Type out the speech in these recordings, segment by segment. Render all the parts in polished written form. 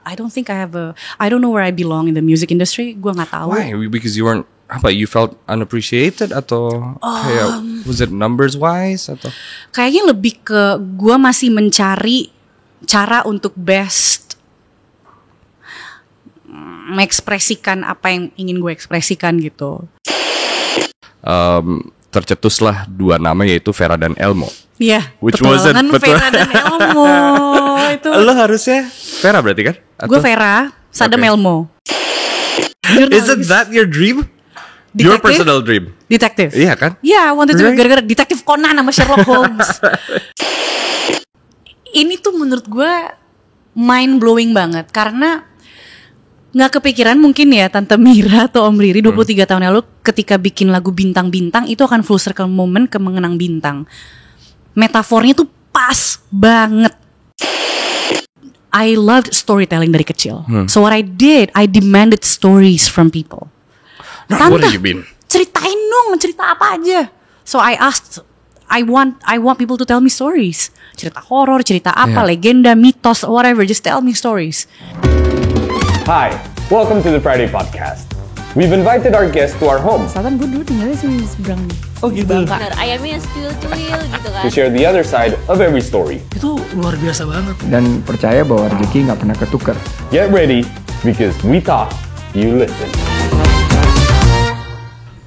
I don't think I don't know where I belong in the music industry. Gue nggak tahu. Why? Because you weren't, you felt unappreciated atau kayak was it numbers wise atau? Kayaknya lebih ke gue masih mencari cara untuk best mengekspresikan apa yang ingin gue ekspresikan gitu. Tercetuslah dua nama yaitu Vera dan Elmo. Iya. Which was it? Vera dan Elmo itu. Lo harusnya Vera berarti kan? Gue Vera, Sadam Elmo. Isn't that your dream? Detective? Your personal dream? Detektif. Iya kan? Iya, wanted to be gara-gara detektif Conan sama Sherlock Holmes. Ini tuh menurut gue mind blowing banget karena nggak kepikiran mungkin ya Tante Mira atau Om Riri 23 tahun lalu ketika bikin lagu Bintang-Bintang itu akan full circle moment ke mengenang bintang. Metafornya tuh pas banget. I loved storytelling dari kecil. So what I did, I demanded stories from people. Tante, what have you been? Ceritain dong, cerita apa aja. So I asked, I want people to tell me stories. Cerita horor, cerita apa, legenda, mitos, whatever. Just tell me stories. Hi, welcome to the Friday Podcast. We've invited our guests to our home Selatan gue dulu tinggalnya sih seberang. Oh gitu. Bener, ayamnya cuil-cuil gitu kan. to share the other side of every story. Itu luar biasa banget. Dan percaya bahwa rezeki nggak pernah ketukar. Get ready, because we talk, you listen.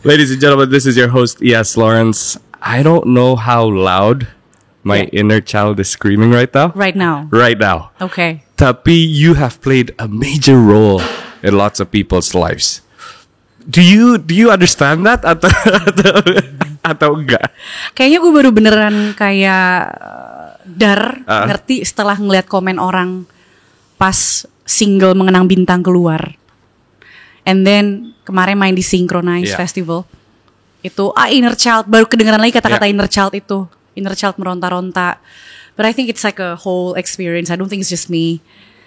Ladies and gentlemen, this is your host E.S. Lawrence. I don't know how loud my inner child is screaming right now. Right now. Right now. Okay. Tapi you have played a major role in lots of people's lives. Do you understand that atau enggak? Kayaknya gue baru beneran kayak ngerti setelah ngeliat komen orang pas single Mengenang Bintang keluar. And then kemarin main di Synchronize Festival. Itu inner child, baru kedengeran lagi kata-kata inner child itu. Inner child meronta-ronta. But I think it's like a whole experience. I don't think it's just me.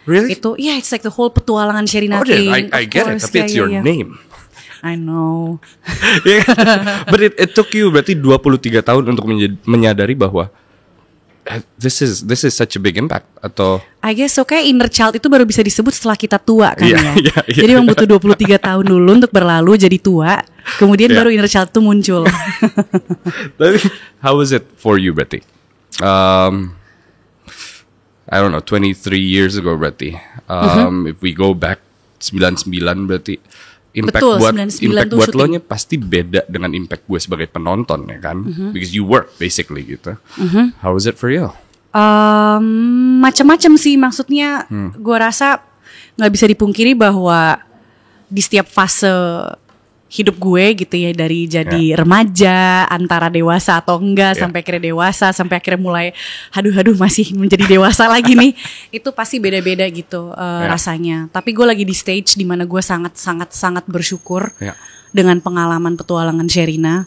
Really? Itu, it's like the whole petualangan Sherina thing. I get it, tapi it's your name. I know. But it took you berarti 23 tahun untuk menyadari bahwa this is such a big impact atau I guess kayak inner child itu baru bisa disebut setelah kita tua kan ya. Jadi memang butuh 23 tahun dulu untuk berlalu jadi tua, kemudian baru inner child itu muncul. Tapi how was it for you berarti? I don't know, 23 years ago berarti. If we go back 99 berarti impact betul, impact buat lo nya pasti beda dengan impact gue sebagai penonton ya kan, because you work basically gitu. How was it for you? Macam-macam sih, maksudnya gue rasa nggak bisa dipungkiri bahwa di setiap fase hidup gue gitu ya, dari jadi remaja, antara dewasa atau enggak, sampai akhirnya dewasa, sampai akhirnya mulai haduh masih menjadi dewasa lagi nih, itu pasti beda-beda gitu rasanya. Tapi gue lagi di stage di mana gue sangat bersyukur dengan pengalaman petualangan Sherina,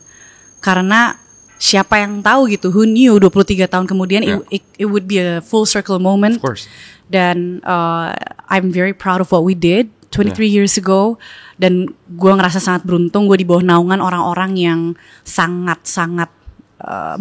karena siapa yang tahu gitu, who knew 23 tahun kemudian it would be a full circle moment. Of course. Dan I'm very proud of what we did 23 years ago. Dan gue ngerasa sangat beruntung gue di bawah naungan orang-orang yang sangat-sangat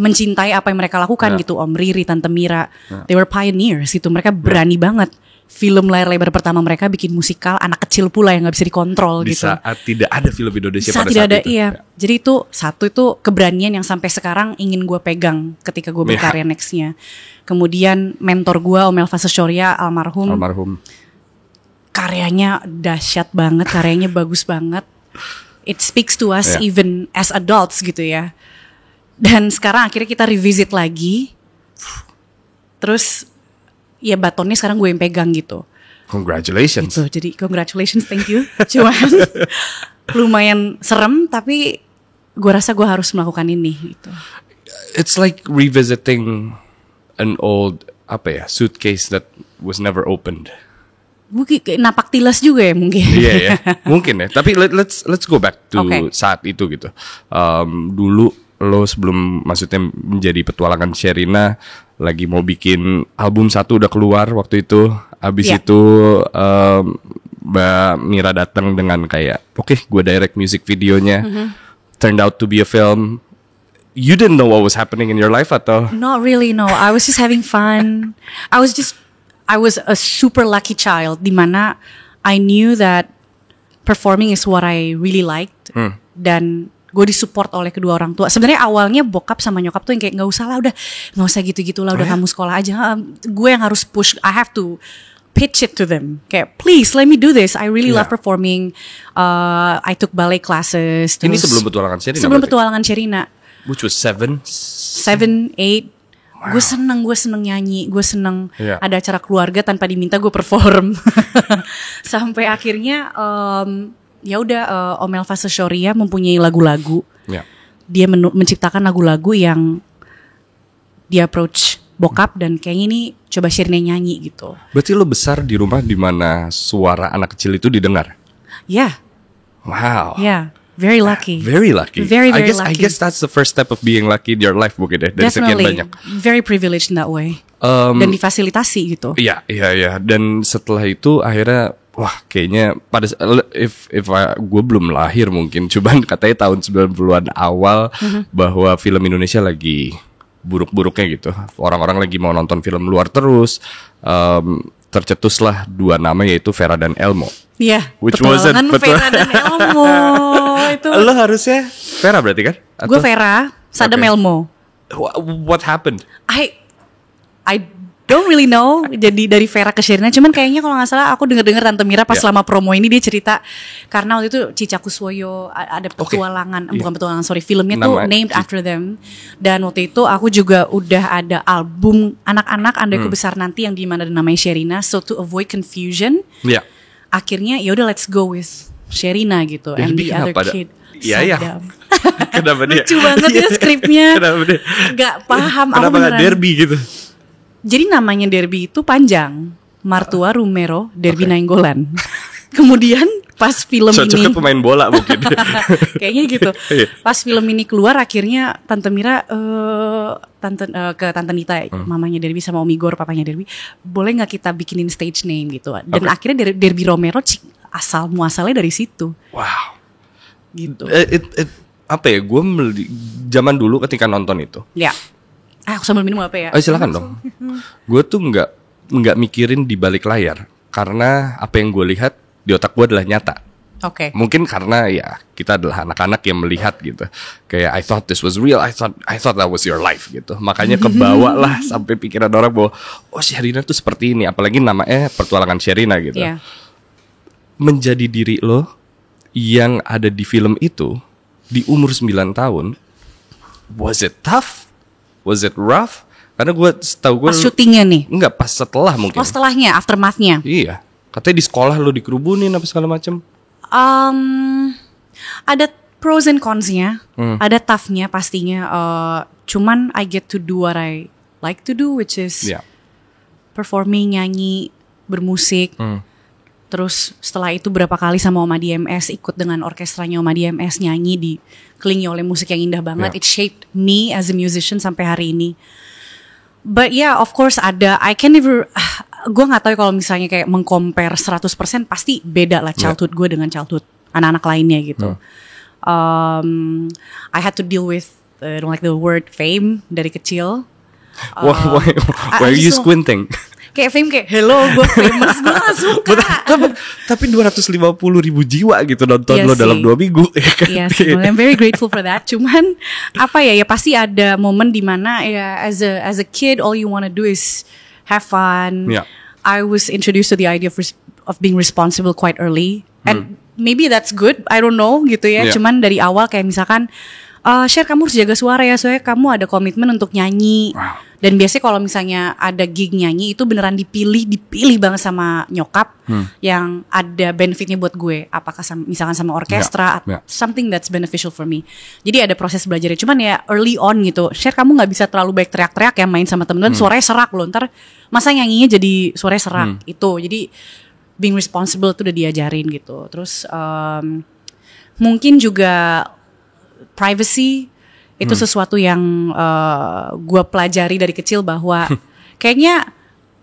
mencintai apa yang mereka lakukan gitu. Om Riri, Tante Mira, they were pioneers gitu. Mereka berani banget. Film layar lebar pertama mereka bikin musikal, anak kecil pula yang gak bisa dikontrol di gitu. Di saat tidak ada film Indonesia pada saat tidak ada, itu. Iya. Jadi itu satu, itu keberanian yang sampai sekarang ingin gue pegang ketika gue berkarya nextnya. Kemudian mentor gue Om Elva Seshoria almarhum. Karyanya dahsyat banget, karyanya bagus banget. It speaks to us even as adults gitu ya. Dan sekarang akhirnya kita revisit lagi. Terus ya batonnya sekarang gue yang pegang gitu. Congratulations. Gitu, jadi congratulations, thank you. Cuman lumayan serem, tapi gue rasa gue harus melakukan ini gitu. It's like revisiting an old suitcase that was never opened. Mungkin napak tilas juga ya mungkin. Iya mungkin ya. Tapi let's go back to saat itu gitu. Dulu lo sebelum maksudnya menjadi petualangan Sherina lagi mau bikin album 1 udah keluar waktu itu. Abis itu Mbak Mira datang dengan kayak gue direct music videonya. Turned out to be a film. You didn't know what was happening in your life atau? Not really, no. I was just having fun. I was a super lucky child di mana I knew that performing is what I really liked dan gue disupport oleh kedua orang tua. Sebenarnya awalnya bokap sama nyokap tuh yang kayak nggak usah lah, udah nggak usah gitu-gitu lah, udah kamu sekolah aja. Gue yang harus push, I have to pitch it to them. Kayak please let me do this. I really love performing. I took ballet classes. Ini sebelum petualangan Sherina. Sebelum petualangan Sherina. Which was 7, 8. Wow. Gue seneng nyanyi, gue seneng ada acara keluarga tanpa diminta gue perform. Sampai akhirnya ya udah Om Elva Seshoria mempunyai lagu-lagu. Dia menciptakan lagu-lagu yang dia approach bokap dan kayaknya ini coba Sherina nyanyi gitu. Berarti lo besar di rumah di mana suara anak kecil itu didengar? Yeah. Wow. Yeah. Very lucky. Very lucky. Very lucky. I guess that's the first step of being lucky in your life mungkin deh. Dari sekian banyak. Very privileged in that way. Dan difasilitasi gitu. Iya. Dan setelah itu akhirnya wah kayaknya pada if gue belum lahir mungkin, cuman katanya tahun 90-an awal bahwa film Indonesia lagi buruk-buruknya gitu. Orang-orang lagi mau nonton film luar terus. Tercetuslah dua nama yaitu Vera dan Elmo. Iya, petualangan Vera dan Elmo itu. Lo harusnya Vera berarti kan? Gue Vera, Sadam Elmo. What happened? I don't really know. Jadi dari Vera ke Sherina, cuman kayaknya kalau nggak salah aku dengar Tante Mira pas selama promo ini dia cerita karena waktu itu Cica Kuswoyo ada petualangan, bukan petualangan, sorry, filmnya tuh named after them. Dan waktu itu aku juga udah ada album anak-anak Andaiku Besar Nanti yang di mana ada namanya Sherina. So to avoid confusion, akhirnya ya udah let's go with Sherina gitu. And the other kid. Iya. Kenapa dia? Lucu banget ya skripnya. Kenapa dia? Gak paham. Kenapa gak Derby gitu? Jadi namanya Derby itu panjang, Martua Rumero Derby Nainggolan. Kemudian pas film cocoknya ini pemain bola mungkin. kayaknya gitu. Pas film ini keluar akhirnya Tante Mira ke Tante Nita, mamanya Derby sama Om Igor, papanya Derby, boleh nggak kita bikinin stage name gitu. Dan akhirnya Derby Romero asal muasalnya dari situ. Wow. Gitu. Apa ya? Gue zaman dulu ketika nonton itu. Ya. Aku sambil minum apa ya? Silakan dong. Gue tuh nggak mikirin di balik layar karena apa yang gue lihat di otak gue adalah nyata. Oke. Mungkin karena ya kita adalah anak-anak yang melihat gitu. Kayak I thought this was real. I thought that was your life gitu. Makanya kebawa lah sampai pikiran orang bahwa Sherina tuh seperti ini. Apalagi namanya Petualangan Sherina gitu. Yeah. Menjadi diri lo yang ada di film itu di umur 9 tahun. Was it tough? Was it rough? Karena setahu gue pas syutingnya nih. Enggak, pas setelah mungkin. Setelahnya, aftermath-nya. Iya. Katanya di sekolah lo dikerubunin apa segala macam. Ada pros and cons-nya. Ada tough-nya pastinya. Cuman I get to do what I like to do, which is performing, nyanyi, bermusik. Terus setelah itu berapa kali sama Oma DMS, ikut dengan orkestranya Oma DMS, nyanyi dikelilingi oleh musik yang indah banget. It shaped me as a musician sampai hari ini. But yeah, of course ada. I can never, gue gak tahu kalau misalnya kayak mengcompare 100% pasti beda lah childhood gue dengan childhood anak-anak lainnya gitu. I had to deal with, I don't like the word fame dari kecil. Why are you squinting? Kayak fame kayak hello gue famous, gue gak suka. Tapi 250.000 jiwa gitu nonton lo dalam 2 minggu. Iya sih, I'm very grateful for that. Cuman apa ya pasti ada momen dimana ya as a kid all you wanna do is have fun. I was introduced to the idea of being responsible quite early, and maybe that's good, I don't know gitu ya. Cuman dari awal kayak misalkan Share kamu harus jaga suara ya, soalnya kamu ada komitmen untuk nyanyi. Dan biasanya kalau misalnya ada gig nyanyi itu beneran dipilih banget sama nyokap yang ada benefitnya buat gue. Apakah misalkan sama orkestra, something that's beneficial for me. Jadi ada proses belajarnya. Cuman ya early on gitu, Share kamu gak bisa terlalu baik teriak-teriak ya main sama temen-temen, suaranya serak loh. Ntar masa nyanyinya jadi suaranya serak itu. Jadi being responsible tuh udah diajarin gitu. Terus mungkin juga privacy itu sesuatu yang gue pelajari dari kecil bahwa kayaknya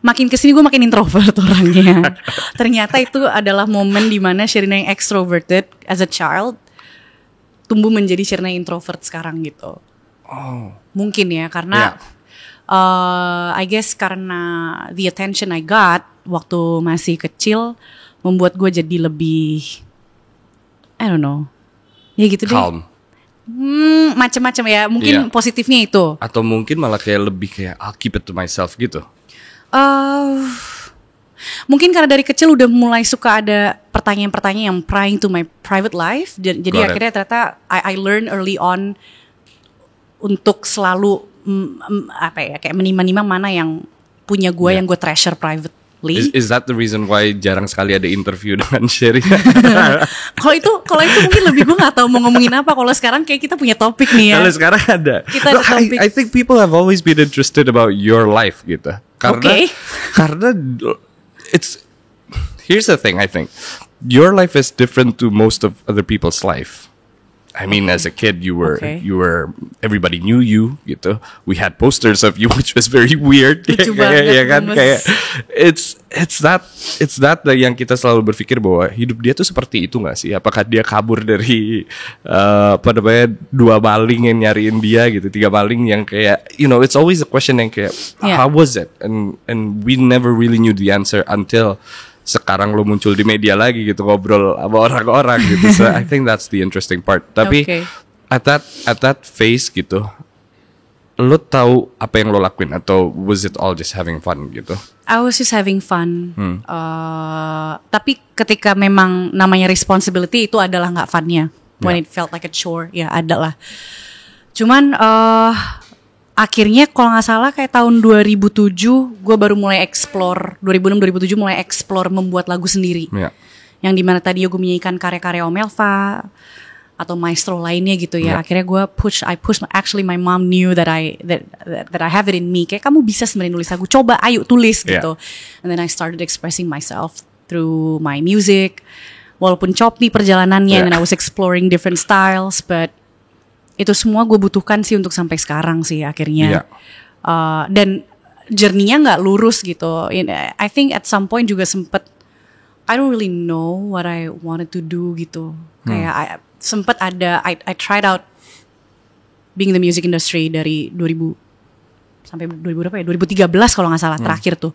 makin kesini gue makin introvert orangnya. Ternyata itu adalah momen dimana Sherina yang extroverted as a child tumbuh menjadi Sherina yang introvert sekarang gitu. Mungkin ya karena I guess karena the attention I got waktu masih kecil membuat gue jadi lebih, I don't know, ya gitu deh. Calm. Macam-macam ya, mungkin positifnya itu. Atau mungkin malah kayak lebih kayak I'll keep it to myself gitu. Mungkin karena dari kecil udah mulai suka ada pertanyaan-pertanyaan yang prying to my private life. Jadi akhirnya ternyata I learn early on untuk selalu kayak menimang-nimang mana yang punya gue, yang gue treasure privately. Is that the reason why jarang sekali ada interview dengan Sherry? Kalau itu mungkin lebih gue nggak tahu mau ngomongin apa. Kalau sekarang kayak kita punya topik nih ya. Kalau sekarang ada. Kita ada topik. I think people have always been interested about your life gitu. Karena here's the thing, I think your life is different to most of other people's life. I mean, as a kid, you were everybody knew you gitu. We had posters of you, which was very weird. Lucu banget, ya kan? Kayak it's that yang kita selalu berpikir bahwa hidup dia tuh seperti itu nggak sih? Apakah dia kabur dari 2 maling yang nyariin dia gitu, 3 maling yang kayak, it's always a question yang kayak how was it? And we never really knew the answer until sekarang lo muncul di media lagi gitu, ngobrol sama orang-orang gitu. So I think that's the interesting part. Tapi at that phase gitu, lo tahu apa yang lo lakuin atau was it all just having fun gitu? I was just having fun. Tapi ketika memang namanya responsibility itu adalah nggak funnya. When it felt like a chore, ya ada lah. Cuman akhirnya kalau nggak salah kayak tahun 2007 gue baru mulai explore, 2006-2007 mulai explore membuat lagu sendiri. Yang dimana tadi gue menyanyikan karya-karya Om Elva atau maestro lainnya gitu ya. Akhirnya gue actually my mom knew that I have it in me. Kayak kamu bisa sebenarnya nulis lagu, coba ayo tulis gitu. And then I started expressing myself through my music. Walaupun choppy perjalanannya, and I was exploring different styles, but itu semua gue butuhkan sih untuk sampai sekarang sih akhirnya. Dan journey-nya nggak lurus gitu. I think at some point juga sempet I don't really know what I wanted to do gitu. Kayak sempet ada I tried out being in the music industry dari 2000 sampai 2000 berapa ya? 2013 kalau nggak salah terakhir tuh.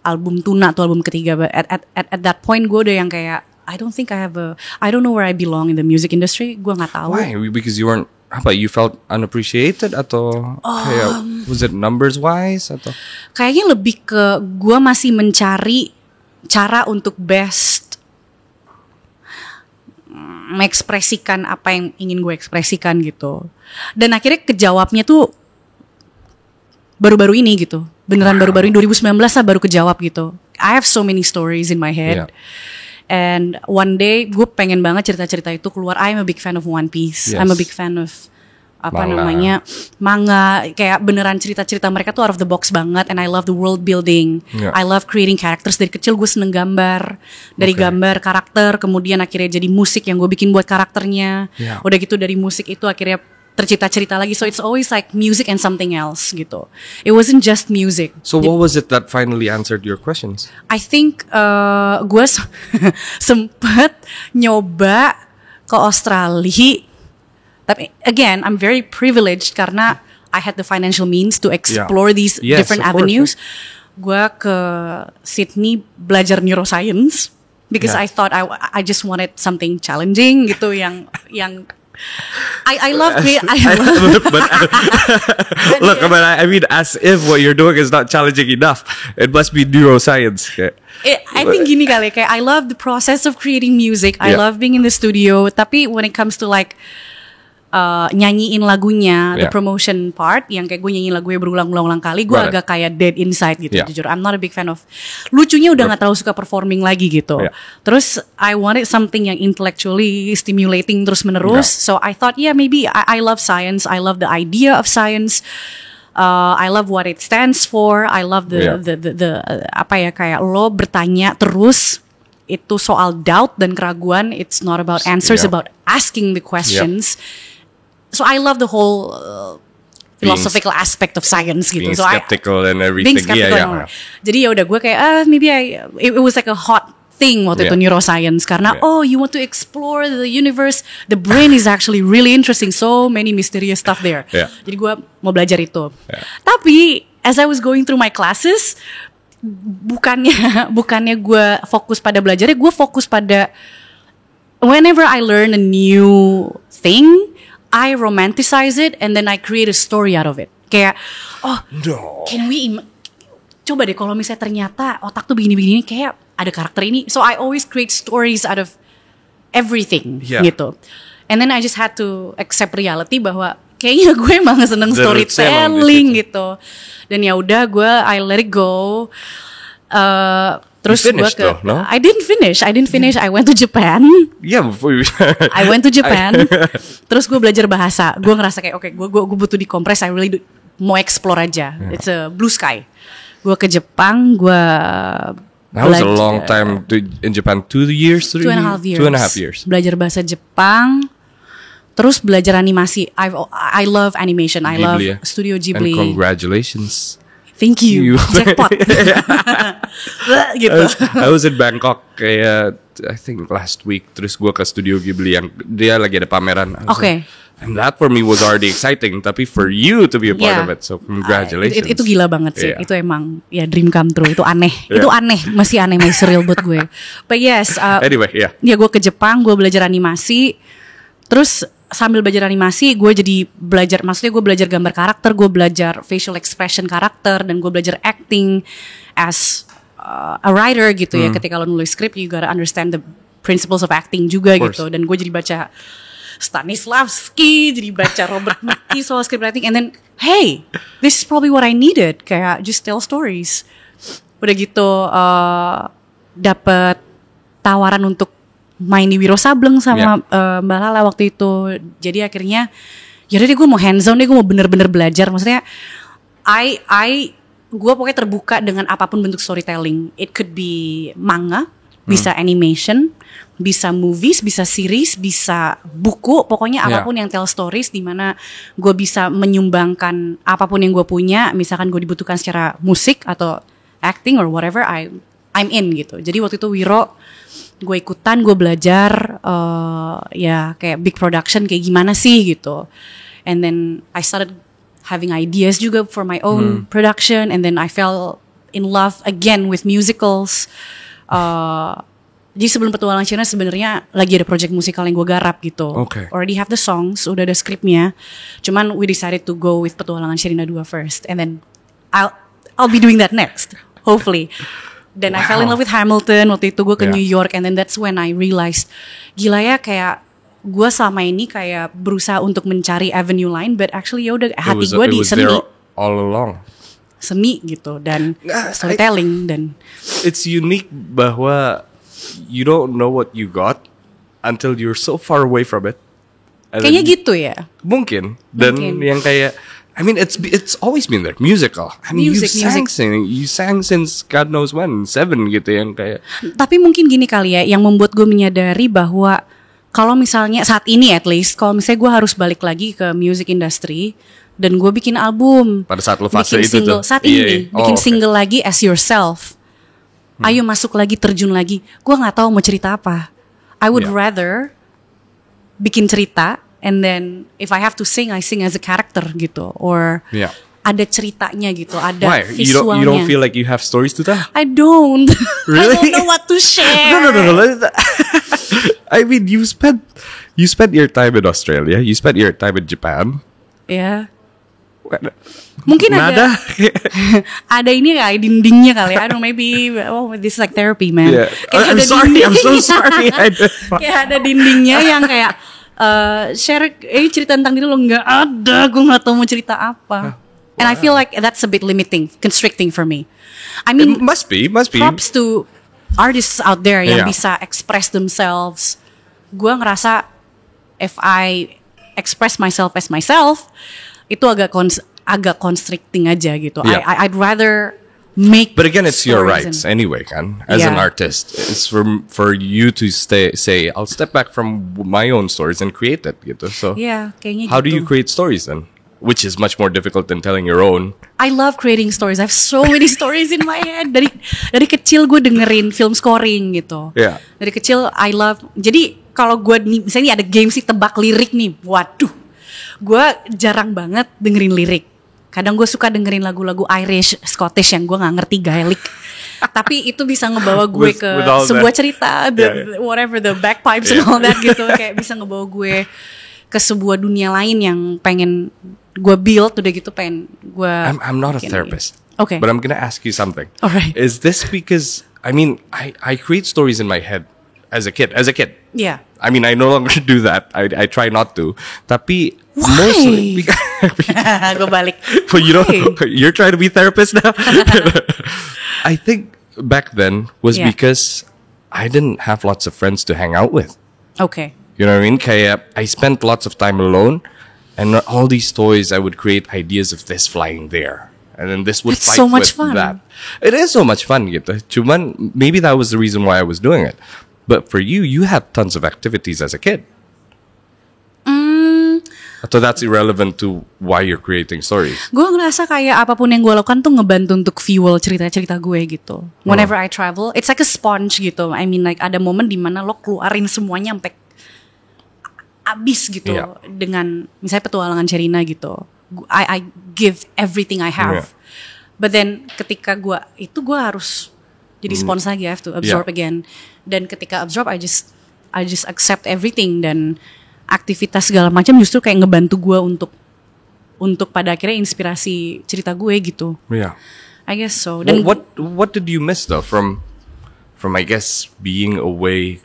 Album Tuna tuh album ketiga. At that point gue udah yang kayak I don't know where I belong in the music industry. Gue nggak tahu. Why? Because you weren't. Apa? You felt unappreciated atau kayak was it numbers wise atau? Kayaknya lebih ke gue masih mencari cara untuk best mengekspresikan apa yang ingin gue ekspresikan gitu. Dan akhirnya kejawabnya tuh baru-baru ini gitu. Beneran baru-baru ini 2019 lah baru kejawab gitu. I have so many stories in my head. And one day gue pengen banget cerita-cerita itu keluar. I'm a big fan of One Piece. I'm a big fan of manga. Kayak beneran cerita-cerita mereka tuh out of the box banget. And I love the world building. I love creating characters. Dari kecil gue seneng gambar. Dari gambar karakter, kemudian akhirnya jadi musik yang gue bikin buat karakternya. Udah gitu dari musik itu akhirnya tercipta cerita lagi. So it's always like music and something else gitu. It wasn't just music. So what was it that finally answered your questions? I think gue sempet nyoba ke Australia. Tapi again, I'm very privileged karena I had the financial means to explore these different avenues. Gue ke Sydney belajar neuroscience because I thought I just wanted something challenging gitu yang I love Look, I mean, as if what you're doing is not challenging enough. It must be neuroscience. I think gini kali, kayak I love the process of creating music. I love being in the studio. Tapi when it comes to like nyanyiin lagunya, the promotion part, yang kayak gue nyanyiin lagunya berulang-ulang kali, gue agak kayak dead inside gitu. Jujur, I'm not a big fan of. Lucunya udah nggak terlalu suka performing lagi gitu. Terus I wanted something yang intellectually stimulating terus menerus. So I thought, maybe I love science. I love the idea of science. I love what it stands for. I love the apa ya, kayak lo bertanya terus. Itu soal doubt dan keraguan. It's not about answers, about asking the questions. So I love the whole philosophical aspect of science gitu. Being so skeptical and everything. Being skeptical. Jadi ya udah gue kayak maybe it was like a hot thing waktu itu neuroscience karena you want to explore the universe, the brain is actually really interesting, so many mysterious stuff there. Jadi gue mau belajar itu. Tapi as I was going through my classes, bukannya gue fokus pada belajarnya, gue fokus pada whenever I learn a new thing, I romanticize it and then I create a story out of it. Kayak, can we coba deh kalau misalnya ternyata otak tuh begini-begini, kayak ada karakter ini. So I always create stories out of everything gitu. And then I just had to accept reality bahwa kayaknya gue emang seneng storytelling gitu. Dan ya udah I let it go. Terus gue I didn't finish. I went to Japan. I went to Japan. Terus gue belajar bahasa. Gue ngerasa kayak oke, gue butuh dikompres. I really mau explore aja. It's a blue sky. Gue ke Jepang. That was a long time in Japan. 2 years, 3 years? 2.5 years. Belajar bahasa Jepang. Terus belajar animasi. I love animation. I love Studio Ghibli. And congratulations. Thank you. Jackpot. Gitu. I was in Bangkok kayak I think last week. Terus gue ke Studio Ghibli yang dia lagi ada pameran. Oke. And that for me was already exciting. Tapi for you to be a part of it, so congratulations. Itu gila banget sih. Itu emang ya dream come true. Itu aneh. Itu aneh. Masih surreal buat gue. But yes. Anyway, Ya gue ke Jepang. Gue belajar animasi. Terus sambil belajar animasi, gue jadi belajar. Maksudnya gue belajar gambar karakter. Gue belajar facial expression karakter. Dan gue belajar acting as a writer gitu ya. Ketika lo nulis script, you gotta understand the principles of acting juga gitu. Dan gue jadi baca Stanislavski, jadi baca Robert McKee soal scriptwriting, and then hey, this is probably what I needed, kayak just tell stories. Udah gitu dapet tawaran untuk main di Wiro Sableng sama Mbak Lala waktu itu. Jadi akhirnya yaudah deh, gue mau hands on deh, gue mau bener-bener belajar. Maksudnya gue pokoknya terbuka dengan apapun bentuk storytelling. It could be manga, bisa animation, bisa movies, bisa series, bisa buku, pokoknya apapun yang tell stories, di mana gue bisa menyumbangkan apapun yang gue punya. Misalkan gue dibutuhkan secara musik atau acting or whatever, I'm in gitu. Jadi waktu itu Wiro, gue ikutan, gue belajar ya kayak big production kayak gimana sih gitu. And then I started having ideas juga for my own production, and then I fell in love again with musicals. Jadi sebelum Petualang Sherina sebenarnya lagi ada project musikal yang gue garap gitu. Already have the songs, udah ada skripnya. Cuman we decided to go with Petualangan Sherina 2 first, and then I'll be doing that next, hopefully. Dan I fell in love with Hamilton. Waktu itu gue ke New York, and then that's when I realized, gila ya, kayak gue selama ini kayak berusaha untuk mencari avenue lain, but actually ya udah hati gue di seni. All along. Seni gitu dan storytelling dan. It's unique bahwa you don't know what you got until you're so far away from it. Kayaknya gitu ya. Mungkin. Dan yang kayak, I mean, it's always been there. Musical. I mean, you sang since God knows when, 7 gitu yang kayak. Tapi mungkin gini kali ya, yang membuat gue menyadari bahwa kalau misalnya saat ini at least, kalau misalnya gue harus balik lagi ke music industry dan gue bikin album. Pada saat lo fase itu single, tuh. Saat ini bikin single lagi as yourself. Ayo masuk lagi, terjun lagi. Gue nggak tahu mau cerita apa. I would rather bikin cerita, and then if I have to sing, I sing as a character gitu, or ada ceritanya gitu, ada visualnya. You don't feel like you have stories to tell? I don't. Really? I don't know what to share. No. I mean, you spent your time in Australia, you spent your time in Japan. Yeah. Mungkin ada ada ini kayak dindingnya kali. I don't know, maybe this is like therapy, man. Yeah. I'm so sorry. Kayak ada dindingnya yang kayak share cerita tentang diri lo, nggak ada. Gue nggak tahu mau cerita apa. And I feel like that's a bit limiting, constricting for me. I mean, it must be. Props to artists out there yang bisa express themselves. Gue ngerasa if I express myself as myself, itu agak constricting aja gitu. I'd rather make. But again, it's your rights anyway, kan? As an artist, it's for you to say, I'll step back from my own stories and create it, gitu. So, kayaknya how gitu. do you create stories then? Which is much more difficult than telling your own. I love creating stories. I have so many stories in my head. Dari kecil gue dengerin film scoring gitu. Dari kecil I love. Jadi kalau gue misalnya ada game sih tebak lirik nih, waduh. Gue jarang banget dengerin lirik. Kadang gue suka dengerin lagu-lagu Irish, Scottish yang gue nggak ngerti Gaelic. Tapi itu bisa ngebawa gue ke sebuah cerita, whatever the bagpipes and all that gitu, kayak bisa ngebawa gue ke sebuah dunia lain yang pengen gue build, udah gitu pengen gue. I'm not a therapist. Okay. But I'm gonna ask you something. All right. Is this because I create stories in my head as a kid. Yeah. I mean, I no longer do that. I try not to. Tapi Why? mostly Gue balik. well, you're trying to be therapist now. I think back then was because I didn't have lots of friends to hang out with. Okay. You know what I mean? Kayak I spent lots of time alone, and all these toys I would create ideas of this flying there. And then this would That's fight so much with fun. that. It is so much fun gitu. Cuman maybe that was the reason why I was doing it. But for you had tons of activities as a kid. So that's irrelevant to why you're creating stories. Gue ngerasa kayak apapun yang gue lakukan tuh ngebantu untuk fuel cerita-cerita gue gitu. Whenever I travel, it's like a sponge gitu. I mean like ada momen dimana lo keluarin semuanya sampai abis gitu. Dengan misalnya petualangan Sherina gitu. I give everything I have. But then ketika gue harus jadi sponge lagi, I have to absorb again. Dan ketika absorb, I just accept everything, dan aktivitas segala macam justru kayak ngebantu gue untuk pada akhirnya inspirasi cerita gue gitu. Yeah. I guess so. Dan what did you miss though from I guess being away?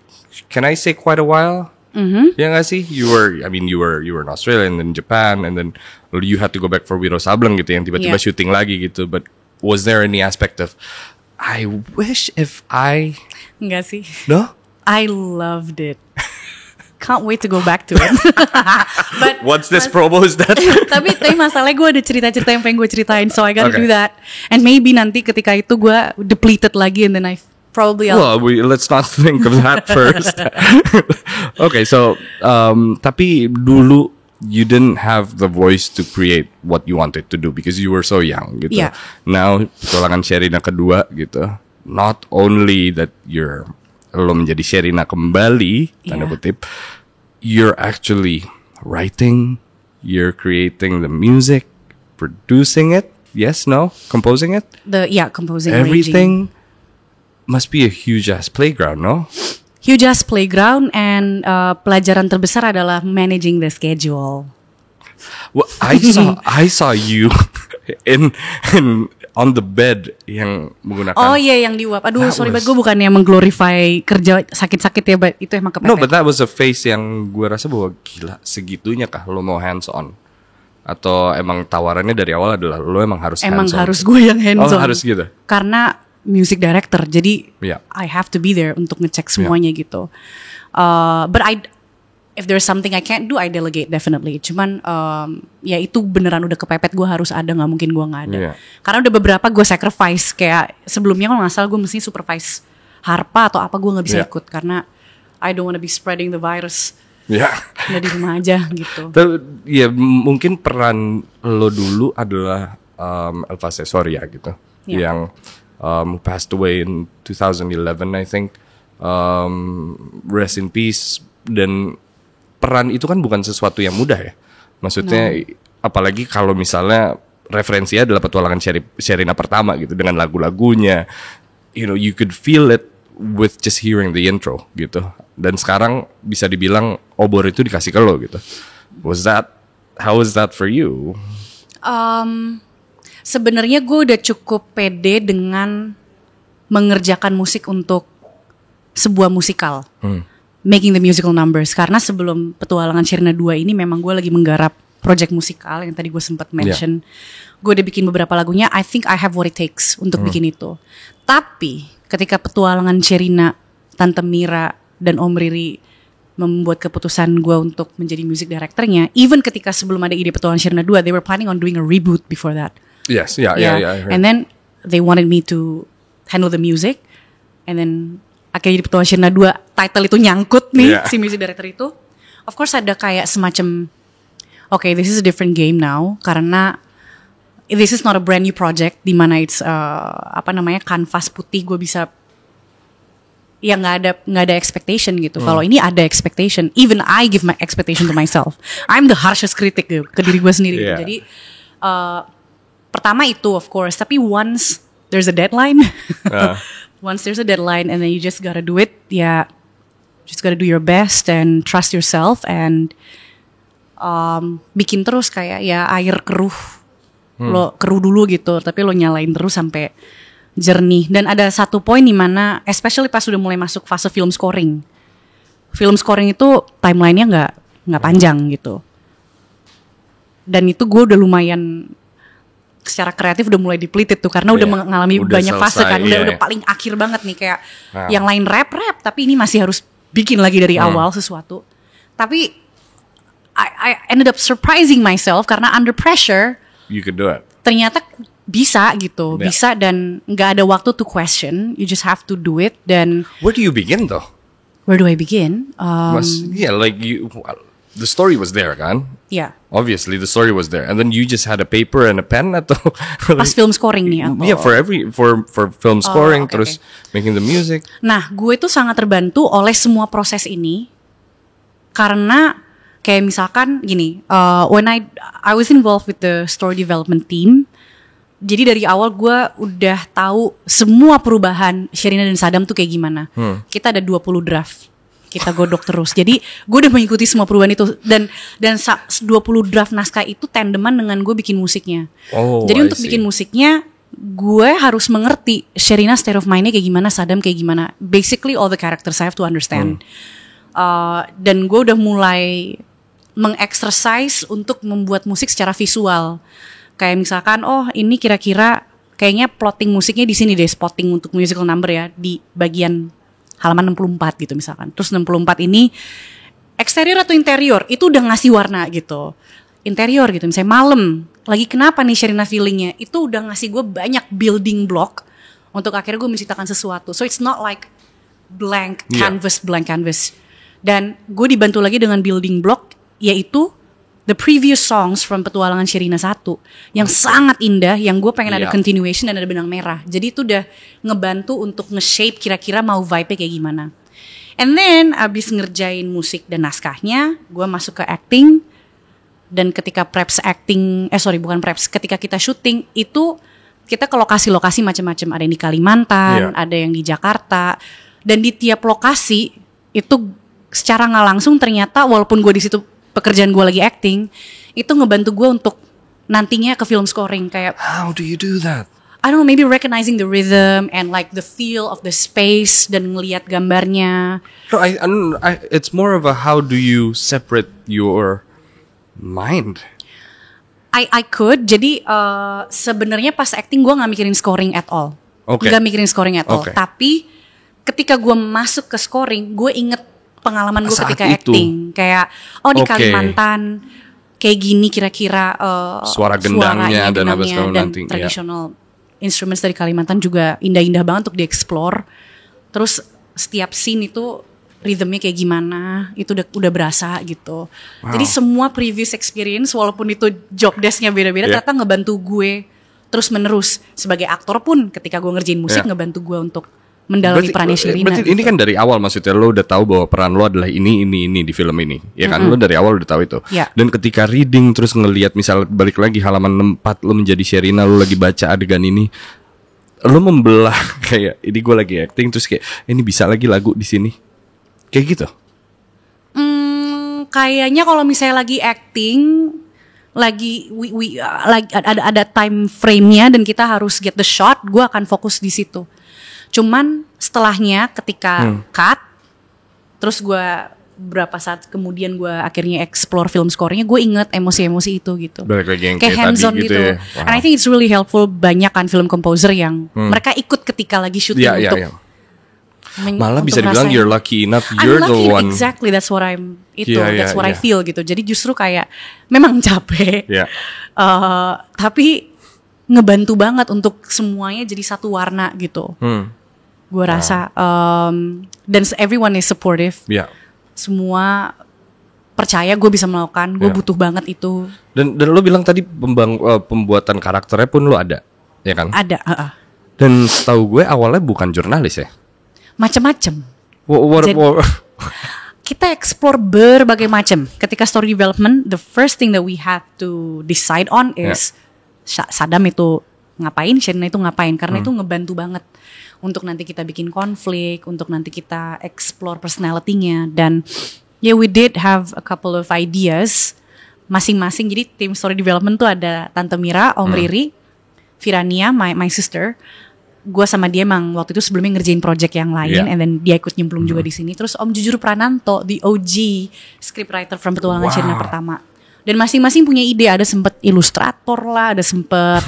Can I say quite a while? Mm-hmm. Yeah, nggak sih? You were in Australia and then Japan, and then you had to go back for Wiro Sableng gitu, yang tiba-tiba syuting lagi gitu. But was there any aspect of I wish if I? Enggak sih. No? I loved it. Can't wait to go back to it. But once this promo is done. tapi masalahnya gue ada cerita-cerita yang pengen gue ceritain, so I gotta do that. And maybe nanti ketika itu gue depleted lagi, and then I probably let's not think of that first. Okay, so tapi dulu you didn't have the voice to create what you wanted to do because you were so young gitu. Yeah. Now petualangan Sherina kedua gitu. Not only that lo menjadi Sherina kembali, tanda kutip, you're actually writing, you're creating the music, producing it, composing it. Composing everything. Must be a huge ass playground, no? Huge ass playground, and pelajaran terbesar adalah managing the schedule. Well, I saw you in on the bed yang menggunakan. Oh iya, yang diuap. Aduh, sorry banget, gue bukannya mengglorify kerja sakit-sakit ya, but itu emang kepepet. No, but that was a face yang gue rasa bahwa gila, segitunya kah lo mau hands on? Atau emang tawarannya dari awal adalah lo emang harus hands on? Emang harus gue yang hands on. Harus gitu. Karena music director, jadi I have to be there untuk ngecek semuanya gitu. But if there's something I can't do, I delegate definitely. Cuman ya itu beneran udah kepepet, gue harus ada, nggak mungkin gue nggak ada. Karena udah beberapa gue sacrifice, kayak sebelumnya kalau nggak salah gue mesti supervise harpa atau apa, gue nggak bisa ikut karena I don't wanna be spreading the virus. Udah di rumah aja gitu. Ya mungkin peran lo dulu adalah Elva Cesoria gitu, yang who passed away in 2011 I think. Rest in peace. Dan peran itu kan bukan sesuatu yang mudah ya. Maksudnya apalagi kalau misalnya referensinya adalah petualangan Sherina pertama gitu, dengan lagu-lagunya. You could feel it with just hearing the intro gitu. Dan sekarang bisa dibilang obor itu dikasih ke lo gitu. How was that for you? Sebenarnya gue udah cukup pede dengan mengerjakan musik untuk sebuah musikal. Making the musical numbers. Karena sebelum petualangan Sherina 2 ini memang gue lagi menggarap project musikal yang tadi gue sempat mention. Gue udah bikin beberapa lagunya. I think I have what it takes untuk bikin itu. Tapi ketika petualangan Sherina, Tante Mira, dan Om Riri membuat keputusan gue untuk menjadi music directornya, even ketika sebelum ada ide petualangan Sherina 2, they were planning on doing a reboot before that. Yes, yeah. And then they wanted me to handle the music, and then akhirnya di petualangan Sherina 2 title itu nyangkut nih, si music director itu. Of course ada kayak semacam, okay, this is a different game now, karena this is not a brand new project di mana it's kanvas putih, gue bisa nggak ada expectation gitu. Kalau ini ada expectation, even I give my expectation to myself. I'm the harshest critic ke diri gue sendiri. Jadi pertama itu of course, tapi once there's a deadline, once there's a deadline and then you just gotta do it, ya just gotta do your best and trust yourself and bikin terus kayak ya air keruh, lo keruh dulu gitu, tapi lo nyalain terus sampai jernih. Dan ada satu poin di mana, especially pas udah mulai masuk fase film scoring. Film scoring itu timelinenya nggak panjang gitu. Dan itu gue udah lumayan secara kreatif udah mulai depleted tuh karena udah mengalami udah banyak fase kan, udah yeah. paling akhir banget nih kayak yang lain rap tapi ini masih harus bikin lagi dari awal sesuatu. Tapi I ended up surprising myself karena under pressure you could do it. Ternyata bisa gitu, bisa dan nggak ada waktu to question, you just have to do it. Dan where do you begin though? Where do I begin? Like the story was there kan? Yeah. Obviously the story was there, and then you just had a paper and a pen atau pas film scoring nih aku. Yeah, for film scoring terus making the music. Nah, gue tuh sangat terbantu oleh semua proses ini karena kayak misalkan gini, when I was involved with the story development team. Jadi dari awal gue udah tahu semua perubahan Sherina dan Sadam tuh kayak gimana. Kita ada 20 draft. Kita godok terus. Jadi gue udah mengikuti semua perubahan itu dan 20 draft naskah itu tandeman dengan gue bikin musiknya. Jadi untuk bikin musiknya gue harus mengerti Sherina state of mind-nya kayak gimana, Sadam kayak gimana. Basically all the characters I have to understand. Dan gue udah mulai mengexercise untuk membuat musik secara visual. Kayak misalkan, ini kira-kira kayaknya plotting musiknya di sini deh, spotting untuk musical number ya, di bagian halaman 64 gitu misalkan. Terus 64 ini eksterior atau interior, itu udah ngasih warna gitu. Interior gitu, misalnya malam, lagi kenapa nih Sherina feelingnya, itu udah ngasih gue banyak building block untuk akhirnya gue menciptakan sesuatu. So it's not like blank canvas. Dan gue dibantu lagi dengan building block, yaitu the previous songs from Petualangan Sherina 1 yang sangat indah, yang gue pengen ada continuation dan ada benang merah. Jadi itu udah ngebantu untuk nge-shape kira-kira mau vibe-nya kayak gimana. And then abis ngerjain musik dan naskahnya, gue masuk ke acting. Dan ketika ketika kita syuting itu kita ke lokasi-lokasi macam-macam. Ada yang di Kalimantan, ada yang di Jakarta. Dan di tiap lokasi itu secara nggak langsung ternyata walaupun gue di situ pekerjaan gue lagi acting, itu ngebantu gue untuk nantinya ke film scoring kayak. How do you do that? I don't know, maybe recognizing the rhythm and like the feel of the space dan ngelihat gambarnya. No, it's more of a how do you separate your mind? I could, jadi sebenarnya pas acting gue nggak mikirin scoring at all, nggak mikirin scoring at all. Tapi ketika gue masuk ke scoring, gue inget pengalaman gue ketika acting, kayak di Kalimantan kayak gini kira-kira suara gendangnya dan apa segala nanti traditional instruments dari Kalimantan juga indah-indah banget untuk dieksplor. Terus setiap scene itu rhythmnya kayak gimana, itu udah berasa gitu. Jadi semua previous experience walaupun itu job desk-nya beda-beda ternyata ngebantu gue terus menerus sebagai aktor pun ketika gue ngerjain musik ngebantu gue untuk mendalami perannya Sherina. Berarti ini kan dari awal, maksudnya lo udah tahu bahwa peran lo adalah ini di film ini, ya kan? Lo dari awal udah tahu itu. Dan ketika reading terus ngelihat, misal balik lagi halaman 4 lo menjadi Sherina, lo lagi baca adegan ini, lo membelah kayak ini gue lagi acting terus kayak ini bisa lagi lagu di sini, kayak gitu. Kayaknya kalau misalnya lagi acting, lagi ada time frame-nya dan kita harus get the shot, gue akan fokus di situ. Cuman setelahnya ketika cut, terus gue berapa saat kemudian gue akhirnya explore film score-nya, gue inget emosi-emosi itu gitu. Balik lagi yang kayak hands-on gitu. Ya. And I think it's really helpful, banyak kan film composer yang mereka ikut ketika lagi syuting untuk malah bisa dibilang you're lucky enough, you're the one. Exactly, that's what I feel gitu. Jadi justru kayak memang capek, tapi ngebantu banget untuk semuanya jadi satu warna gitu. Gue rasa dan everyone is supportive. Semua percaya gue bisa melakukan, gue butuh banget itu. Dan lo bilang tadi pembuatan karakternya pun lo ada, ya kan? Ada. Dan setahu gue awalnya bukan jurnalis ya? Macem-macem. Kita explore berbagai macam. Ketika story development, the first thing that we had to decide on is Saddam itu ngapain, Sherina itu ngapain, karena itu ngebantu banget untuk nanti kita bikin konflik, untuk nanti kita explore personality-nya. Dan we did have a couple of ideas masing-masing. Jadi tim story development tuh ada Tante Mira, Om Riri, Virania, my sister. Gue sama dia emang waktu itu sebelumnya ngerjain project yang lain, and then dia ikut nyemplung juga di sini. Terus Om Jujur Prananto, the OG scriptwriter from Petualangan Sherina pertama. Dan masing-masing punya ide, ada sempet ilustrator lah, ada sempet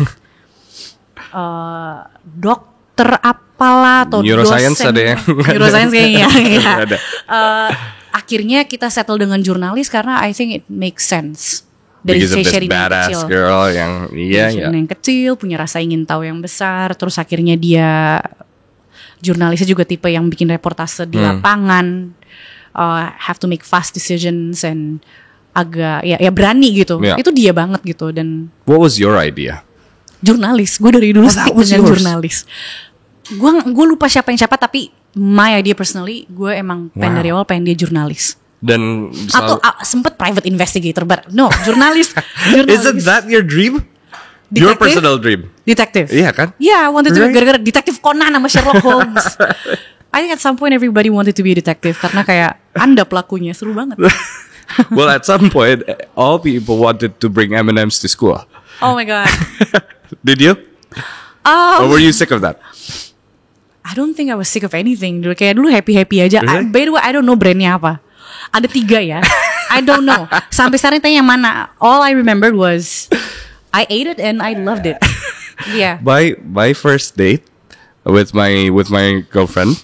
dokter apalah atau neuroscience dosen, ada yang neuroscience kayaknya. Ada. Akhirnya kita settle dengan jurnalis karena I think it makes sense. Dari Because of this Sherina yang badass kecil, girl yang yang kecil punya rasa ingin tahu yang besar. Terus akhirnya dia jurnalisnya juga tipe yang bikin reportase di lapangan, have to make fast decisions and agak ya berani gitu. Itu dia banget gitu. Dan what was your idea? Jurnalis, gue dari dulu stick dengan jurnalis. Gue lupa siapa yang siapa, tapi my idea personally, gue emang pengen dari awal pengen dia jurnalis. Dan atau sempet private investigator, but no, jurnalis. Isn't that your dream? Detektif? Your personal dream? Detektif. Iya kan? Yeah, I wanted to be gara-gara detektif Conan sama Sherlock Holmes. I think at some point everybody wanted to be a detective karena kayak Anda pelakunya, seru banget. Well, at some point, all people wanted to bring M&Ms to school. Oh my god. Did you? Or were you sick of that? I don't think I was sick of anything. Kayak dulu happy-happy aja. By the way, I don't know brandnya apa. Ada 3 ya. I don't know. Sampai sekarang tanya yang mana. All I remembered was I ate it and I loved it. Yeah. My first date with my girlfriend,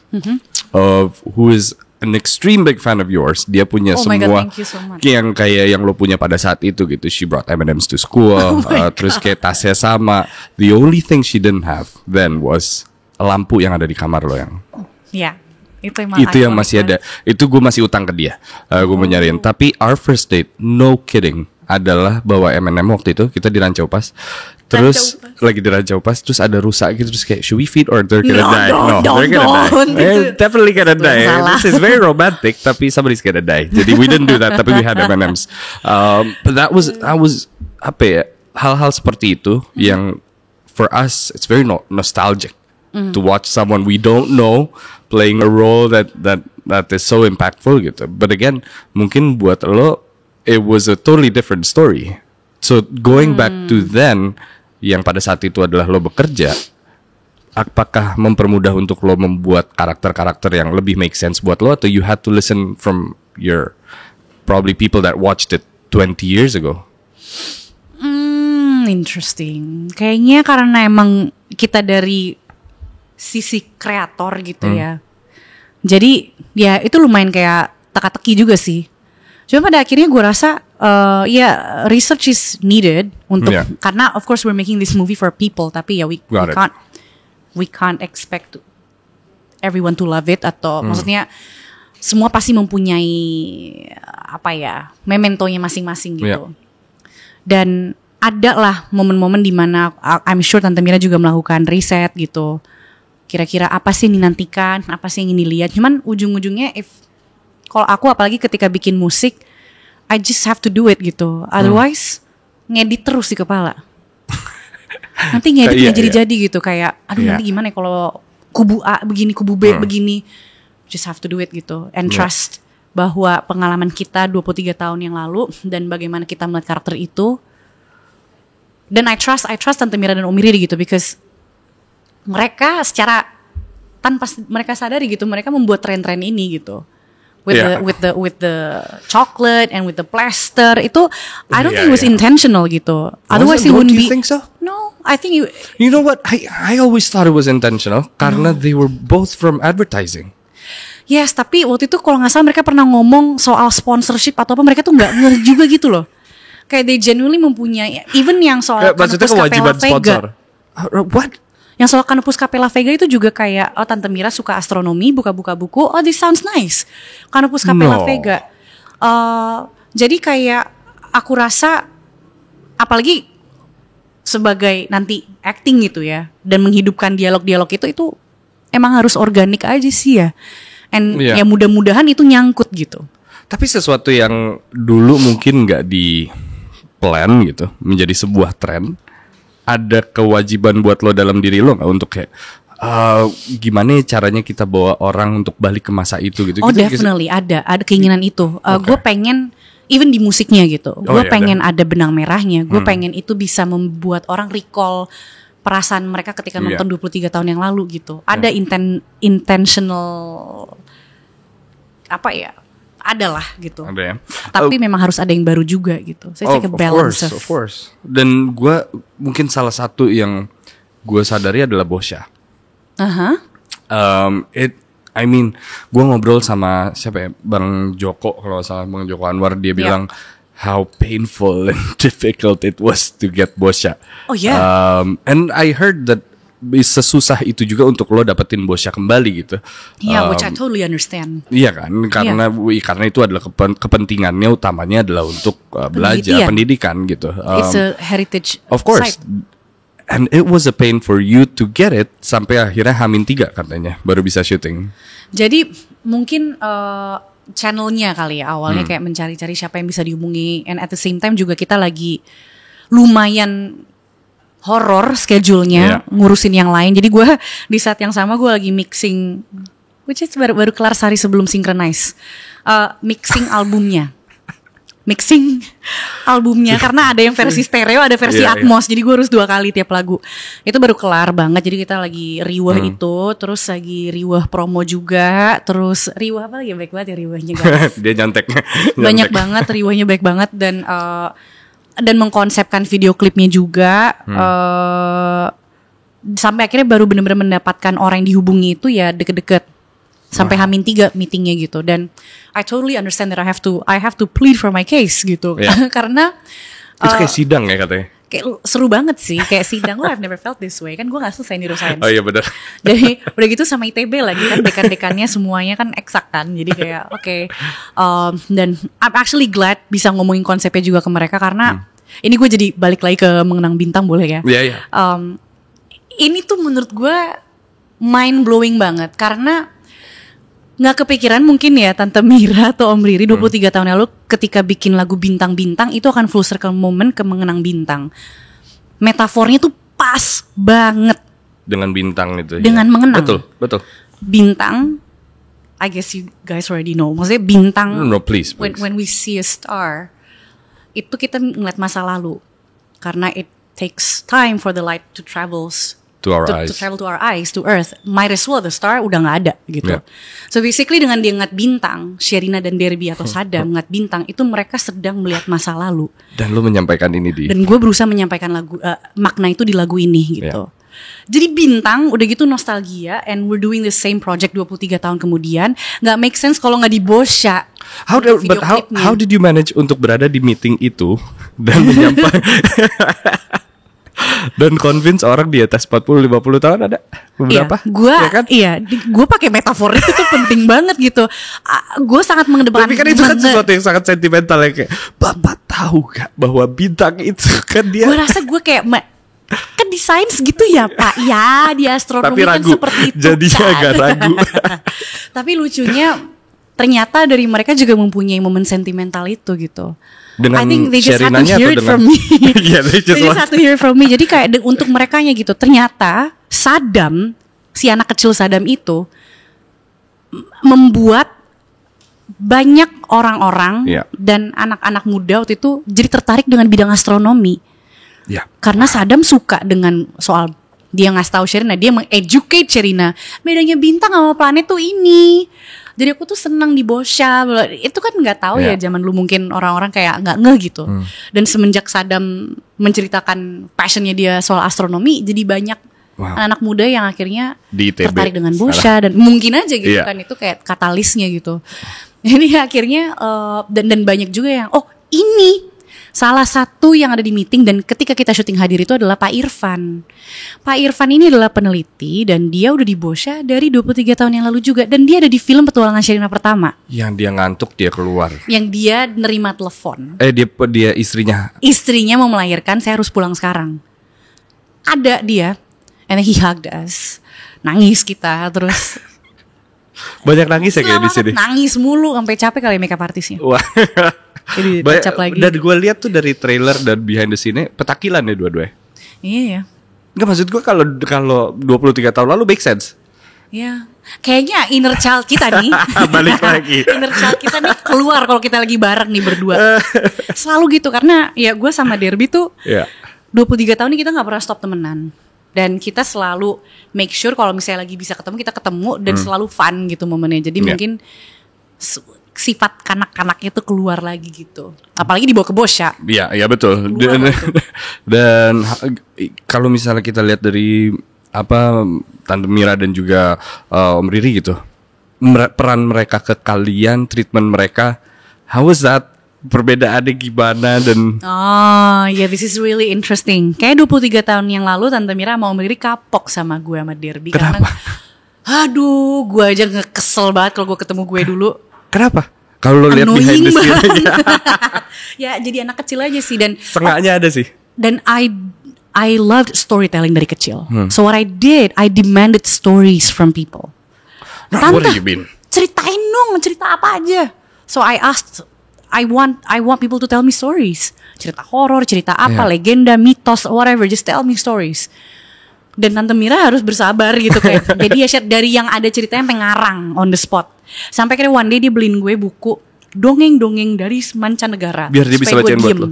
of who is an extreme big fan of yours. Dia punya semua God, thank you so much. yang kayak yang lo punya pada saat itu gitu. She brought M&Ms to school, terus kayak tasnya sama. The only thing she didn't have then was lampu yang ada di kamar lo yang. Ya, itu yang masih ada. Itu gue masih utang ke dia. Gue mau nyariin. Tapi our first date, no kidding, adalah bawa M&M waktu itu. Kita di Rancau Pas. Terus lagi di Rancau Pas, terus ada rusa gitu. Terus kayak, should we feed or they're gonna die? No, they're gonna die. They're definitely gonna die. This is very romantic, tapi somebody's gonna die. Jadi we didn't do that, tapi we had M&Ms. But that was apa ya? Hal-hal seperti itu yang for us it's very nostalgic. To watch someone we don't know playing a role that is so impactful gitu. But again, mungkin buat lo it was a totally different story. So going back to then, yang pada saat itu adalah lo bekerja, apakah mempermudah untuk lo membuat karakter-karakter yang lebih make sense buat lo, atau you had to listen from your probably people that watched it 20 years ago? Interesting. Kayaknya karena emang kita dari sisi kreator gitu ya. Jadi ya itu lumayan kayak teka-teki juga sih. Cuma pada akhirnya gue rasa research is needed untuk karena of course we're making this movie for people, tapi ya we can't expect everyone to love it, atau maksudnya semua pasti mempunyai apa ya, mementonya masing-masing gitu. Dan ada lah momen-momen di mana I'm sure Tante Mira juga melakukan riset gitu. Kira-kira apa sih yang dinantikan, apa sih yang ingin dilihat. Cuman ujung-ujungnya kalau aku apalagi ketika bikin musik, I just have to do it gitu. Otherwise ngedit terus di kepala. Nanti ngedit gak jadi-jadi gitu. Kayak aduh nanti gimana ya kalau kubu A begini, kubu B begini. Just have to do it gitu. And trust bahwa pengalaman kita 23 tahun yang lalu dan bagaimana kita melihat karakter itu. Dan I trust Tante Mira dan Om Riri gitu, because mereka secara tanpa mereka sadari gitu, mereka membuat tren-tren ini gitu. With the chocolate and with the plaster itu, I don't think it was intentional gitu. Otherwise it wouldn't be. Do you think so? No, I think you know what? I always thought it was intentional karena they were both from advertising. Yes, tapi waktu itu kalau nggak salah mereka pernah ngomong soal sponsorship atau apa, mereka tuh nggak ngerti juga gitu loh. Kayak they genuinely mempunyai, even yang soal maksudnya kewajiban sponsor. What? Yang soal Canopus Capella Vega itu juga kayak, Tante Mira suka astronomi, buka-buka buku, this sounds nice, Canopus Capella Vega. Jadi kayak aku rasa, apalagi sebagai nanti acting gitu ya, dan menghidupkan dialog-dialog itu emang harus organik aja sih ya. And ya mudah-mudahan itu nyangkut gitu. Tapi sesuatu yang dulu mungkin nggak di plan gitu, menjadi sebuah tren. ada kewajiban buat lo dalam diri lo nggak untuk kayak gimana caranya kita bawa orang untuk balik ke masa itu gitu? Oh, definitely ada keinginan itu. Gue pengen even di musiknya gitu. Gue pengen ada benang merahnya. Gue pengen itu bisa membuat orang recall perasaan mereka ketika nonton 23 tahun yang lalu gitu. Ada intentional apa ya? Ada lah gitu. Ada ya. Tapi memang harus ada yang baru juga gitu. So it's like a balance of course. Dan gue mungkin salah satu yang gue sadari adalah Bosya. I mean, gue ngobrol sama siapa ya, Bang Joko, kalau salah Bang Joko Anwar, dia bilang how painful and difficult it was to get Bosya. Oh yeah. And I heard that sesusah itu juga untuk lo dapetin Bosya kembali gitu. Yeah, which I totally understand. Iya kan, karena itu adalah kepentingannya utamanya adalah untuk belajar, pendidikan gitu. It's a heritage. Of course. Site. And it was a pain for you to get it sampai akhirnya H-3 katanya baru bisa syuting. Jadi mungkin channelnya kali ya awalnya kayak mencari-cari siapa yang bisa dihubungi, and at the same time juga kita lagi lumayan horror schedule-nya ngurusin yang lain. Jadi gue di saat yang sama gue lagi mixing, which is baru kelar sehari sebelum Synchronize, mixing albumnya. Mixing albumnya karena ada yang versi stereo, ada versi Atmos. Jadi gue harus 2 kali tiap lagu. Itu baru kelar banget. Jadi kita lagi riweh itu, terus lagi riweh promo juga, terus riweh apa lagi, baik banget ya riwehnya guys. Dia nyonteknya. Banyak banget riwehnya, baik banget, dan mengkonsepkan video klipnya juga. Sampai akhirnya baru benar-benar mendapatkan orang yang dihubungi itu ya deket-deket. Sampai H-3 meetingnya gitu, dan I totally understand that I have to plead for my case gitu. Karena itu kayak sidang ya katanya. Kayak seru banget sih, kayak sidang. I've never felt this way, kan gue gak selesai neuroscience. Oh iya benar. Jadi udah gitu sama ITB lagi kan, dekan-dekannya semuanya kan eksak kan. Jadi kayak dan I'm actually glad bisa ngomongin konsepnya juga ke mereka, karena ini gue jadi balik lagi ke Mengenang Bintang, boleh ya? Iya. Ini tuh menurut gue mind blowing banget, karena nggak kepikiran mungkin ya Tante Mira atau Om Riri 23 tahun lalu ketika bikin lagu Bintang-Bintang itu akan full circle moment ke Mengenang Bintang. Metafornya tuh pas banget dengan bintang itu. Dengan mengenang. Betul. Bintang, I guess you guys already know. Maksudnya bintang. No, please. When we see a star, itu kita ngeliat masa lalu, karena it takes time for the light to travel to our eyes, to Earth. Might as well the star udah nggak ada gitu. So basically dengan dia ngeliat bintang, Sherina dan Derby atau Sadam ngeliat bintang, itu mereka sedang melihat masa lalu. Dan lo menyampaikan ini dan gue berusaha menyampaikan makna itu di lagu ini gitu. Jadi bintang udah gitu nostalgia, and we're doing the same project 23 tahun kemudian. Nggak make sense kalau nggak di Bosya. How did you manage untuk berada di meeting itu dan menyampaikan dan convince orang di atas 40-50 tahun ada beberapa? Gue pakai metafor itu tuh penting banget gitu. Gue sangat mengedepankan. Tapi kan itu kan sesuatu yang sangat sentimental ya, kayak Bapak tahu gak bahwa bintang itu kan dia. Gue rasa gue kayak kan di sains gitu ya Pak. Ya di astronomi kan seperti itu. Jadinya agak ragu. Tapi lucunya ternyata dari mereka juga mempunyai momen sentimental itu gitu. Dengan I think they just had to hear it from me. They just had to hear it from me. Jadi kayak untuk merekanya gitu. Ternyata Sadam, si anak kecil Sadam itu membuat banyak orang-orang dan anak-anak muda waktu itu jadi tertarik dengan bidang astronomi. Karena Sadam suka dengan soal, dia ngasih tahu Sherina, dia mengeducate Sherina, bedanya bintang sama planet tuh ini. Jadi aku tuh senang di Bosya. Itu kan nggak tahu ya zaman dulu, mungkin orang-orang kayak nggak ngeh gitu. Dan semenjak Sadam menceritakan passionnya dia soal astronomi, jadi banyak anak muda yang akhirnya tertarik dengan Bosya, dan mungkin aja gitu kan itu kayak katalisnya gitu. Jadi akhirnya dan banyak juga yang ini salah satu yang ada di meeting, dan ketika kita syuting hadir itu adalah Pak Irfan. Pak Irfan ini adalah peneliti, dan dia udah di Bosya dari 23 tahun yang lalu juga. Dan dia ada di film Petualangan Sherina pertama. Yang dia ngantuk, dia keluar. Yang dia nerima telepon. Dia istrinya. Istrinya mau melahirkan, saya harus pulang sekarang. Ada dia, and then he hugged us. Nangis kita, terus banyak nangis ya kayak di sini. Nangis mulu, sampai capek kali makeup artisnya. Wah. Jadi lagi. Dan gue lihat tuh dari trailer dan behind the scene-nya petakilan ya dua-duanya. Iya ya. Enggak, maksud gue kalau 23 tahun lalu make sense. Ya, kayaknya inner child kita nih Balik lagi. Inner child kita nih keluar kalau kita lagi bareng nih berdua. Selalu gitu, karena ya gue sama Derby tuh 23 tahun ini kita gak pernah stop temenan. Dan kita selalu make sure kalau misalnya lagi bisa ketemu, kita ketemu. Dan selalu fun gitu momennya. Jadi mungkin sifat kanak-kanaknya tuh keluar lagi gitu. Apalagi dibawa ke Bosya. Iya betul. Dan kalau misalnya kita lihat dari Tante Mira dan juga Om Riri gitu, peran mereka ke kalian, treatment mereka, how was that? Perbedaannya gimana dan This is really interesting. Kayak 23 tahun yang lalu Tante Mira sama Om Riri kapok sama gue sama Derby. Kenapa? Karena gue aja kesel banget kalau gue ketemu gue dulu. Kenapa? Kalau lo lihat behind the scene aja. Ya jadi anak kecil aja sih, dan setengahnya ada sih. Dan I loved storytelling dari kecil. So what I did, I demanded stories from people. Tante, what have you been? Ceritain dong, cerita apa aja. So I asked, I want people to tell me stories. Cerita horor, cerita apa, legenda, mitos, whatever. Just tell me stories. Dan Tante Mira harus bersabar gitu kayak. Jadi ya dari yang ada ceritanya pengarang on the spot. Sampai kira one day dia beliin gue buku dongeng-dongeng dari mancanegara. Biar dia bisa bacain buat lo.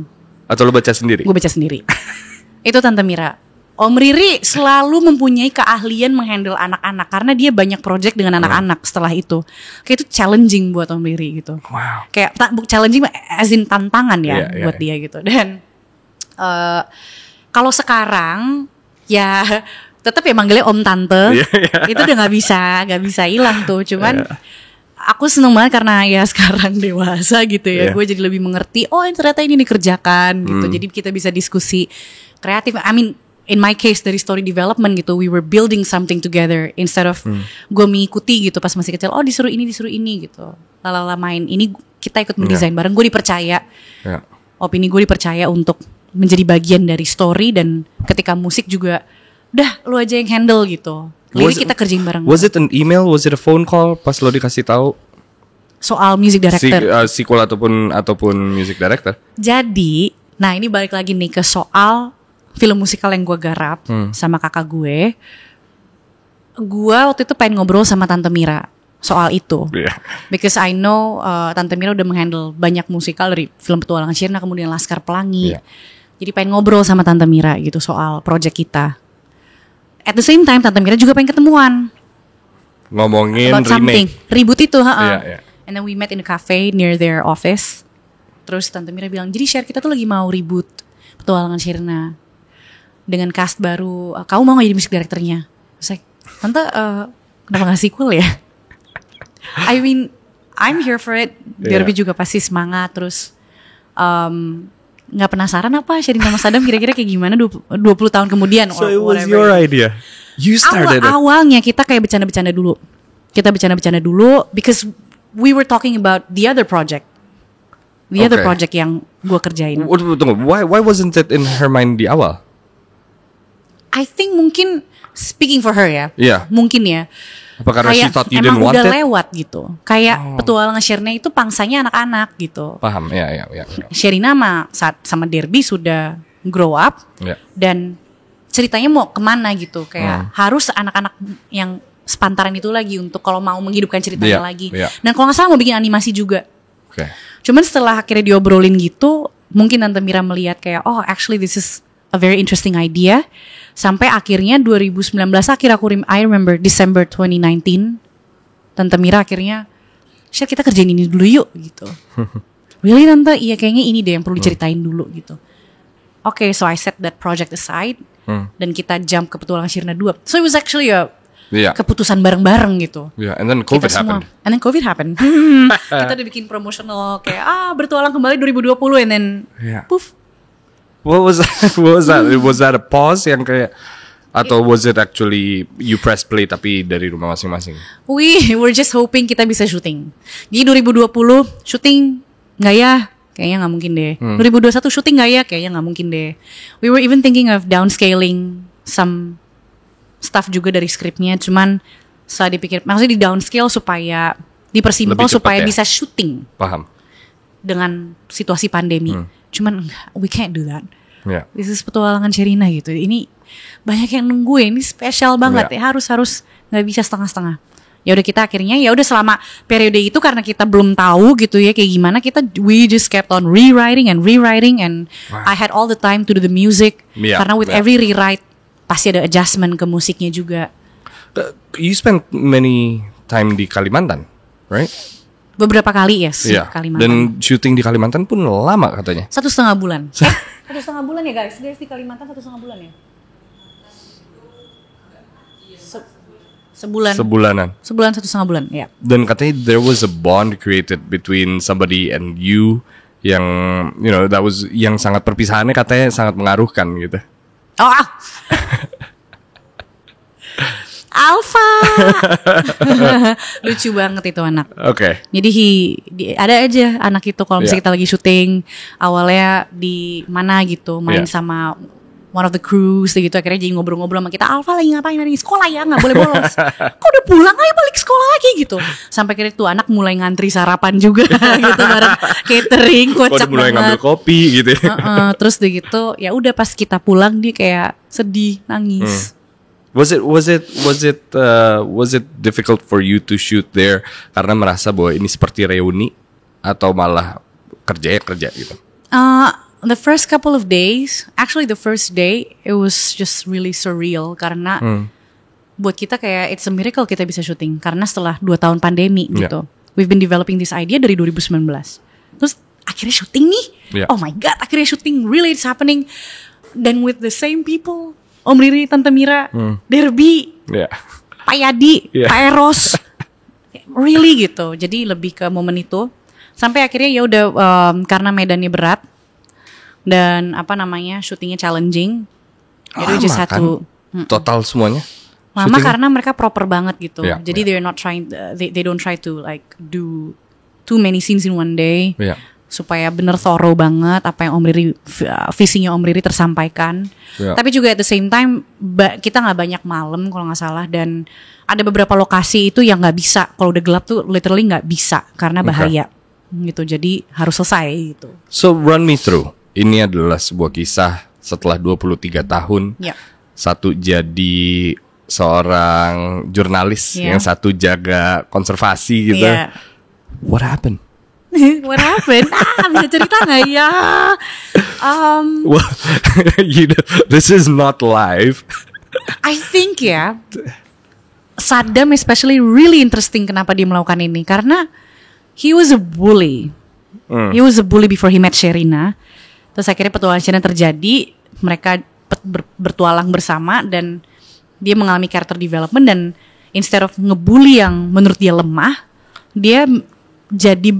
Atau lo baca sendiri? Gue baca sendiri. Itu Tante Mira. Om Riri selalu mempunyai keahlian menghandle anak-anak karena dia banyak project dengan anak-anak setelah itu. Kayak itu challenging buat Om Riri gitu. Wow. Kayak challenging as in tantangan ya buat dia gitu. Dan kalau sekarang ya tetap ya manggilnya Om Tante. Itu udah nggak bisa hilang tuh. Cuman aku seneng banget karena ya sekarang dewasa gitu ya. Gue jadi lebih mengerti. Oh ternyata ini dikerjakan gitu. Jadi kita bisa diskusi kreatif. I mean, in my case dari story development gitu, we were building something together instead of gue mengikuti gitu pas masih kecil. Oh disuruh ini gitu. Lala main ini kita ikut mendesain bareng. Gue dipercaya. Opini gue dipercaya untuk menjadi bagian dari story, dan ketika musik juga, udah lu aja yang handle gitu. Lirik kita kerjain bareng. Was it an email? Was it a phone call? Pas lo dikasih tahu soal music director, sequel ataupun music director. Jadi, nah ini balik lagi nih ke soal film musikal yang gue garap sama kakak gue. Gue waktu itu pengen ngobrol sama Tante Mira soal itu, because I know Tante Mira udah menghandle banyak musikal dari film Petualangan Sirna, kemudian Laskar Pelangi. Jadi pengen ngobrol sama Tante Mira gitu soal project kita. At the same time Tante Mira juga pengen ketemuan, ngomongin ribut itu. And then we met in a cafe near their office. Terus Tante Mira bilang, jadi share kita tuh lagi mau reboot Petualangan Sirna dengan cast baru, kamu mau gak jadi music directornya? Saya, Tante, kenapa gak sequel ya? I mean, I'm here for it. Derby juga pasti semangat. Terus gak penasaran apa sharing sama Sadam kira-kira kayak gimana 20 tahun kemudian? So it was your idea. You started it. Awalnya kita kayak bercanda-bercanda dulu. Because we were talking about the other project. The other project yang gue kerjain. Tunggu, why wasn't it in her mind di awal? I think mungkin speaking for her ya. Mungkin ya. Apa karena she thought you didn't want it? Emang udah lewat gitu. Kayak Petualangan Sirna itu pangsanya anak-anak gitu. Paham, ya. Sherina sama Derby sudah grow up. Dan ceritanya mau kemana gitu. Kayak harus anak-anak yang sepantaran itu lagi untuk kalau mau menghidupkan ceritanya lagi. Dan kalau gak salah mau bikin animasi juga. Cuman setelah akhirnya diobrolin gitu, mungkin Tante Mira melihat kayak, oh actually this is a very interesting idea. Sampai akhirnya 2019 I remember December 2019, Tante Mira akhirnya, Share kita kerjain ini dulu yuk gitu. Really Tante? Iya kayaknya ini deh yang perlu diceritain dulu gitu. Okay, so I set that project aside dan kita jump ke Petualangan Sirna 2. So it was actually a keputusan bareng-bareng gitu. And then COVID happened. Kita udah bikin promotional kayak bertualang kembali 2020 and then poof. What was that? Was that a pause yang kayak, atau was it actually you press play tapi dari rumah masing-masing? We were just hoping kita bisa syuting. Jadi 2020 syuting nggak ya? Kayaknya nggak mungkin deh. 2021 syuting nggak ya? Kayaknya nggak mungkin deh. We were even thinking of downscaling some stuff juga dari skripnya. Cuman setelah dipikir, maksudnya di downscale supaya dipersimpel supaya bisa syuting. Paham. Dengan situasi pandemi. Cuman we can't do that. Yeah. This is petualangan Sherina gitu. Ini banyak yang nungguin, ini spesial banget ya. Harus nggak bisa setengah-setengah. Ya udah kita akhirnya ya udah selama periode itu karena kita belum tahu gitu ya kayak gimana, we just kept on rewriting and I had all the time to do the music karena with every rewrite pasti ada adjustment ke musiknya juga. You spent many time di Kalimantan, right? Beberapa kali yes, Kalimantan. Dan syuting di Kalimantan pun lama katanya. 1,5 bulan. 1,5 bulan ya guys di Kalimantan 1,5 bulan ya. Sebulanan 1,5 bulan ya. Dan katanya there was a bond created between somebody and you yang that was yang sangat perpisahannya katanya sangat mengaruhkan gitu. Alpha. Lucu banget itu anak. Oke. Jadi ada aja anak itu kalau misalnya kita lagi syuting awalnya di mana gitu main sama one of the crews gitu, akhirnya jadi ngobrol-ngobrol sama kita, Alpha lagi ngapain hari ini? Sekolah ya, gak boleh bolos. Kok udah pulang aja balik sekolah lagi gitu. Sampai akhirnya tuh anak mulai ngantri sarapan juga gitu bareng catering, kocak mulai banget. Ngambil kopi gitu. Terus deh gitu, ya udah pas kita pulang dia kayak sedih, nangis. Was it difficult for you to shoot there karena merasa bahwa ini seperti reuni atau malah kerja gitu? The first couple of days, actually the first day, it was just really surreal karena buat kita kayak it's a miracle kita bisa syuting karena setelah 2 tahun pandemi gitu. We've been developing this idea dari 2019. Terus akhirnya syuting nih. Oh my god, akhirnya syuting, really it's happening. Dan with the same people, Om Riri, Tante Mira, Derby, Pak Yadi, Pak Eros, really gitu. Jadi lebih ke momen itu. Sampai akhirnya ya udah karena medannya berat. Dan syutingnya challenging. Jadi just had to total semuanya. Lama karena mereka proper banget gitu. Jadi they're not trying, they don't try to like do too many scenes in one day. Supaya bener thorough banget apa yang Om Riri, visinya Om Riri tersampaikan. Tapi juga at the same time kita nggak banyak malam kalau nggak salah, dan ada beberapa lokasi itu yang nggak bisa kalau udah gelap tuh literally nggak bisa karena bahaya gitu. Jadi harus selesai gitu. So run me through. Ini adalah sebuah kisah setelah 23 tahun. Satu jadi seorang jurnalis, yang satu jaga konservasi gitu. What happened? What happened? Bisa cerita gak ya? Well, this is not live. I think Saddam especially really interesting kenapa dia melakukan ini. Karena he was a bully. He was a bully before he met Sherina. Terus akhirnya petualangan Sherina terjadi. Mereka bertualang bersama dan dia mengalami character development. Dan instead of ngebully yang menurut dia lemah, dia jadi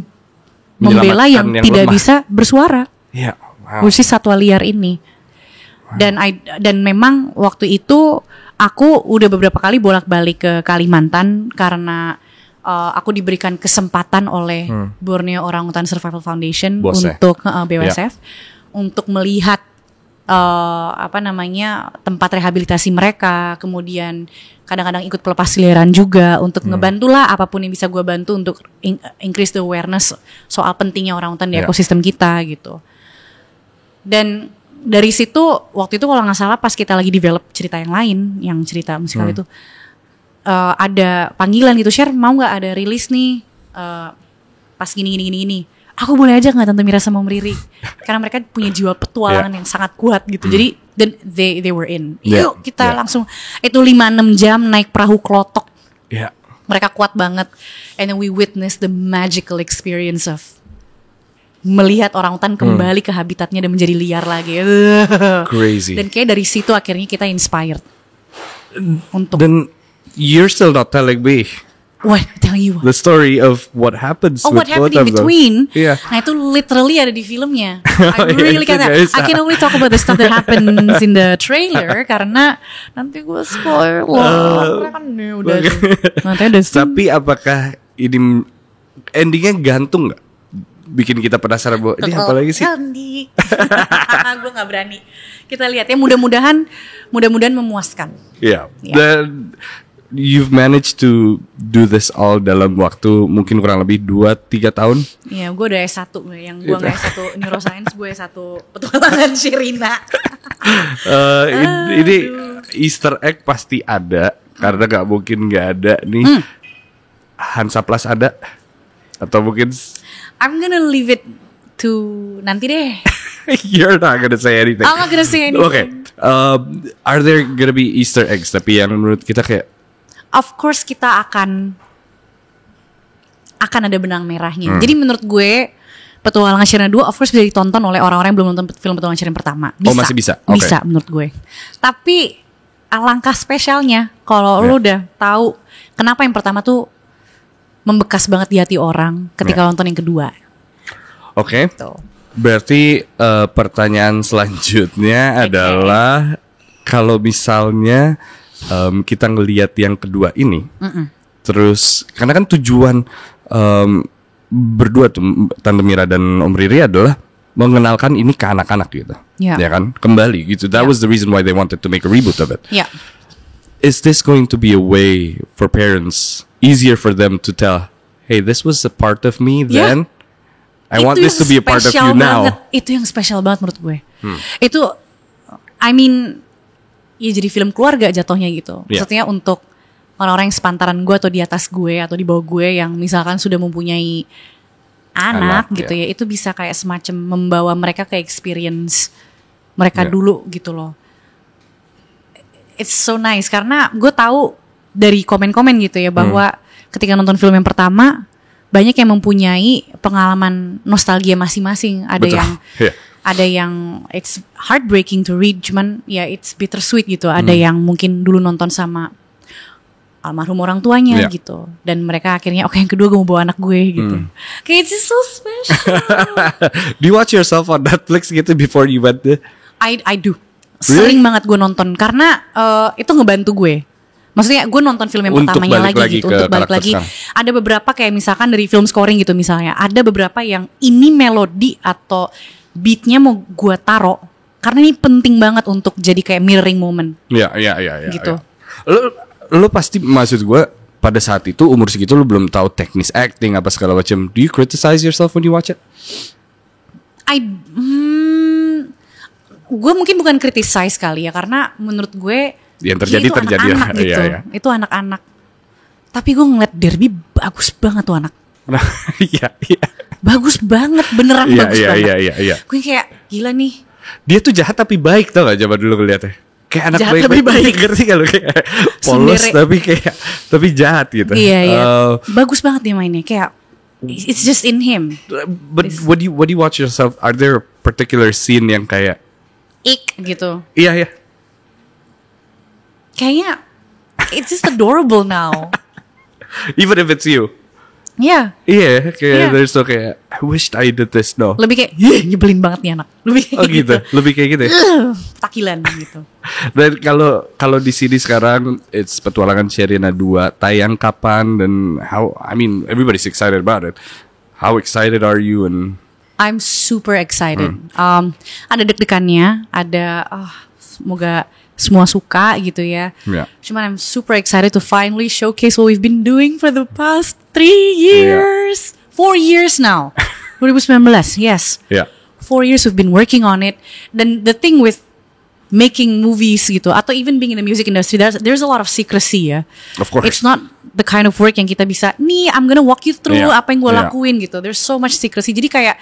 membela yang tidak lemah, bisa bersuara. Which is satwa liar ini. Dan memang waktu itu aku udah beberapa kali bolak-balik ke Kalimantan karena aku diberikan kesempatan oleh Borneo Orangutan Survival Foundation untuk BOSF untuk melihat tempat rehabilitasi mereka, kemudian kadang-kadang ikut pelepasliaran juga untuk ngebantulah apapun yang bisa gue bantu untuk increase the awareness soal pentingnya orangutan di ekosistem kita gitu. Dan dari situ waktu itu kalau nggak salah pas kita lagi develop cerita yang lain, yang cerita musikal itu ada panggilan gitu, share mau nggak ada rilis nih pas gini. Aku boleh aja nggak Tante Mira sama Om Riri karena mereka punya jiwa petualangan yang sangat kuat gitu. Jadi dan they were in. Yuk kita langsung itu 5-6 jam naik perahu klotok. Mereka kuat banget. And then we witness the magical experience of melihat orangutan kembali ke habitatnya dan menjadi liar lagi. Crazy. Dan kayak dari situ akhirnya kita inspired untuk. Dan you're still not telling me. What? Tell you what? The story of what happens. What happened in between? Yeah. Nah itu literally ada di filmnya. I really can't. I can only talk about the stuff that happens in the trailer karena nanti gue spoil. Kan udah. Tapi apakah ini endingnya gantung nggak? Bikin kita penasaran bahwa ini apa lagi sih? Gue nggak berani. Kita lihat ya, mudah-mudahan memuaskan. Dan you've managed to do this all dalam waktu mungkin kurang lebih 2-3 tahun. Iya, gue udah S1, yang gue nggak S1 neuroscience, gue S1 petualangan Sherina. Ini Easter egg pasti ada karena nggak mungkin nggak ada nih. Hansa Plus ada atau mungkin I'm gonna leave it to nanti deh. You're not gonna say anything. I'm not gonna say anything. Okay. Are there gonna be Easter eggs tapi yang menurut kita kayak of course kita akan ada benang merahnya. Jadi menurut gue Petualangan Sherina 2 of course bisa ditonton oleh orang-orang yang belum nonton film Petualangan Sherina pertama. Bisa. Oh masih bisa? Okay. Bisa menurut gue. Tapi alangkah spesialnya kalau lo udah tahu kenapa yang pertama tuh membekas banget di hati orang ketika nonton yang kedua. Oke. Gitu. Berarti pertanyaan selanjutnya adalah kalau misalnya kita ngelihat yang kedua ini, terus karena kan tujuan berdua tuh Tante Mira dan Om Riri adalah mengenalkan ini ke anak-anak gitu, ya kan, kembali gitu. That was the reason why they wanted to make a reboot of it. Yeah. Is this going to be a way for parents easier for them to tell, hey, this was a part of me then? I want this to be a part of you now. Itu yang spesial banget menurut gue. Itu, I mean, ya jadi film keluarga jatuhnya gitu. Maksudnya untuk orang-orang yang sepantaran gue atau di atas gue atau di bawah gue yang misalkan sudah mempunyai anak gitu ya, itu bisa kayak semacam membawa mereka ke experience mereka dulu gitu loh. It's so nice karena gue tahu dari komen-komen gitu ya bahwa ketika nonton film yang pertama banyak yang mempunyai pengalaman nostalgia masing-masing. Ada yang it's heartbreaking to read, cuman ya it's bittersweet gitu. Ada yang mungkin dulu nonton sama almarhum orang tuanya gitu, dan mereka akhirnya oke yang kedua gue mau bawa anak gue gitu. Kayak it's so special. Do you watch yourself on Netflix gitu before you went there? I do. Sering banget gue nonton karena itu ngebantu gue. Maksudnya gue nonton film yang untuk pertamanya lagi gitu, untuk balik lagi. Ada beberapa kayak misalkan dari film scoring gitu misalnya, ada beberapa yang ini melodi atau beatnya mau gue taro karena ini penting banget untuk jadi kayak mirroring moment. Iya. Gitu. Lo pasti, maksud gue pada saat itu umur segitu lo belum tahu teknis acting apa segala macam. Do you criticize yourself when you watch it? Gue mungkin bukan criticize kali ya, karena menurut gue yang terjadi anak-anak gitu. Itu anak-anak. Tapi gue ngeliat Derby bagus banget tuh anak. Iya. Bagus banget, beneran bagus banget. Iya. Gue kayak gila nih. Dia tuh jahat tapi baik, tau gak zaman dulu ngeliatnya. Kayak anak jahat baik. Ngerti gak lo, kayak polos tapi jahat gitu. Iya. Bagus banget dia mainnya, kayak it's just in him. But what do you watch yourself? Are there a particular scene yang kayak gitu? Iya. Kayaknya it's just adorable now. Even if it's you. Iya. Iya, kayak there's no kayak I wished I did this, no. Lebih kayak nyebelin banget nih anak. Lebih kayak gitu. Lebih kayak gitu. Takilan gitu. Dan kalau di sini sekarang it's Petualangan Sherina 2 tayang kapan dan everybody's excited about it. How excited are you? And I'm super excited. Ada deg-degannya, ada semoga semua suka gitu ya. Cuman I'm super excited to finally showcase what we've been doing for the past 3 years. 4 years now. 2019, yes. 4 years we've been working on it. Dan the thing with making movies gitu, atau even being in the music industry, there's a lot of secrecy ya. Of course. It's not the kind of work yang kita bisa, nih I'm gonna walk you through apa yang gue lakuin gitu. There's so much secrecy. Jadi kayak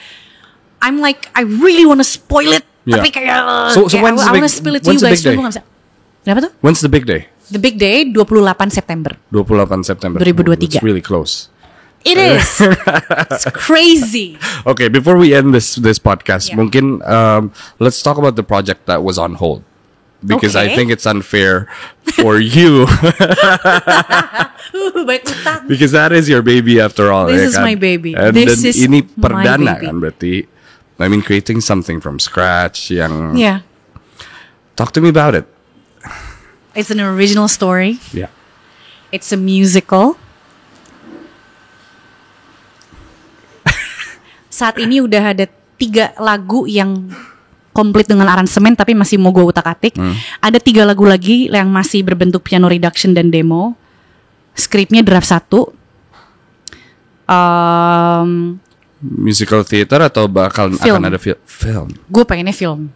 I'm like, I really wanna spoil it. Tapi kayak so I wanna spill it to you guys. Kenapa tuh? When's the big day? The big day 28 September 2023. It's really close. It is. It's crazy. Okay, before we end this podcast, mungkin let's talk about the project that was on hold. Because I think it's unfair for you. Baik utang. Because that is your baby after all. This is my baby. And this is ini perdana my baby. Kan berarti. I mean, creating something from scratch yang. Yeah. Talk to me about it. It's an original story. Yeah. It's a musical. Saat ini udah ada 3 lagu yang komplit dengan aransemen tapi masih mau gue utak-atik. Ada 3 lagu lagi yang masih berbentuk piano reduction dan demo. Skripnya draft 1. Musical theater atau bakal Film. akan ada film? Gue pengennya film.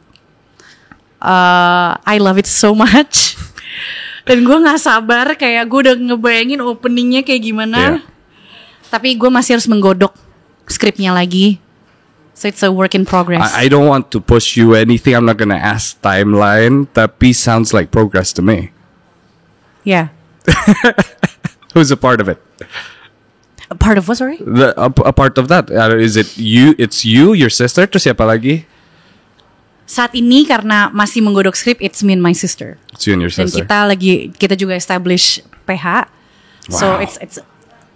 I love it so much. Dan gue gak sabar, kayak gue udah ngebayangin openingnya kayak gimana. Yeah. Tapi gue masih harus menggodok skripnya lagi. So it's a work in progress. I don't want to push you anything. I'm not gonna ask timeline. Tapi sounds like progress to me. Yeah. Who's a part of it? A part of what, sorry? A part of that. Is it you? It's you, your sister. Terus siapa lagi? Saat ini karena masih menggodok skrip, it's me and my sister. It's you and your Dan sister. kita juga establish PH. So Wow. it's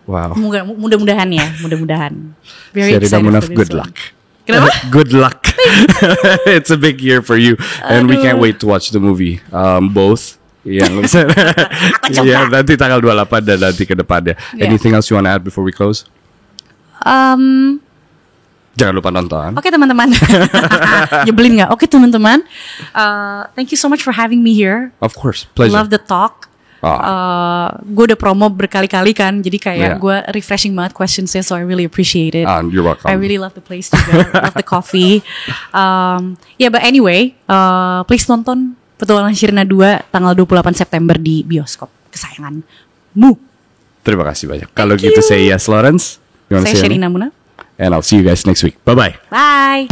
Wow. mudah-mudahan ya, mudahan. Very Sherina excited Munaf, for this good one. luck. Kenapa? Good luck. It's a big year for you, and we can't wait to watch the movie. Both. Yang ya nanti tanggal 28 dan nanti ke depannya. Yeah. Anything else you want to add before we close? Jangan lupa nonton. Oke teman-teman. Nyebelin nggak? Oke teman-teman. Thank you so much for having me here. Of course, pleasure. Love the talk. Gue udah promo berkali-kali kan, jadi kayak Yeah. gue refreshing banget questionsnya, so I really appreciate it. You're welcome. I really love the place juga, love the coffee. Yeah, but anyway, please nonton Petualangan Sherina 2 tanggal 28 September di bioskop kesayanganmu. Terima kasih banyak. Kalau Thank gitu you. say yes, Lawrence. You wanna Saya say anything? Sherina Munaf. And I'll see you guys next week. Bye-bye. Bye.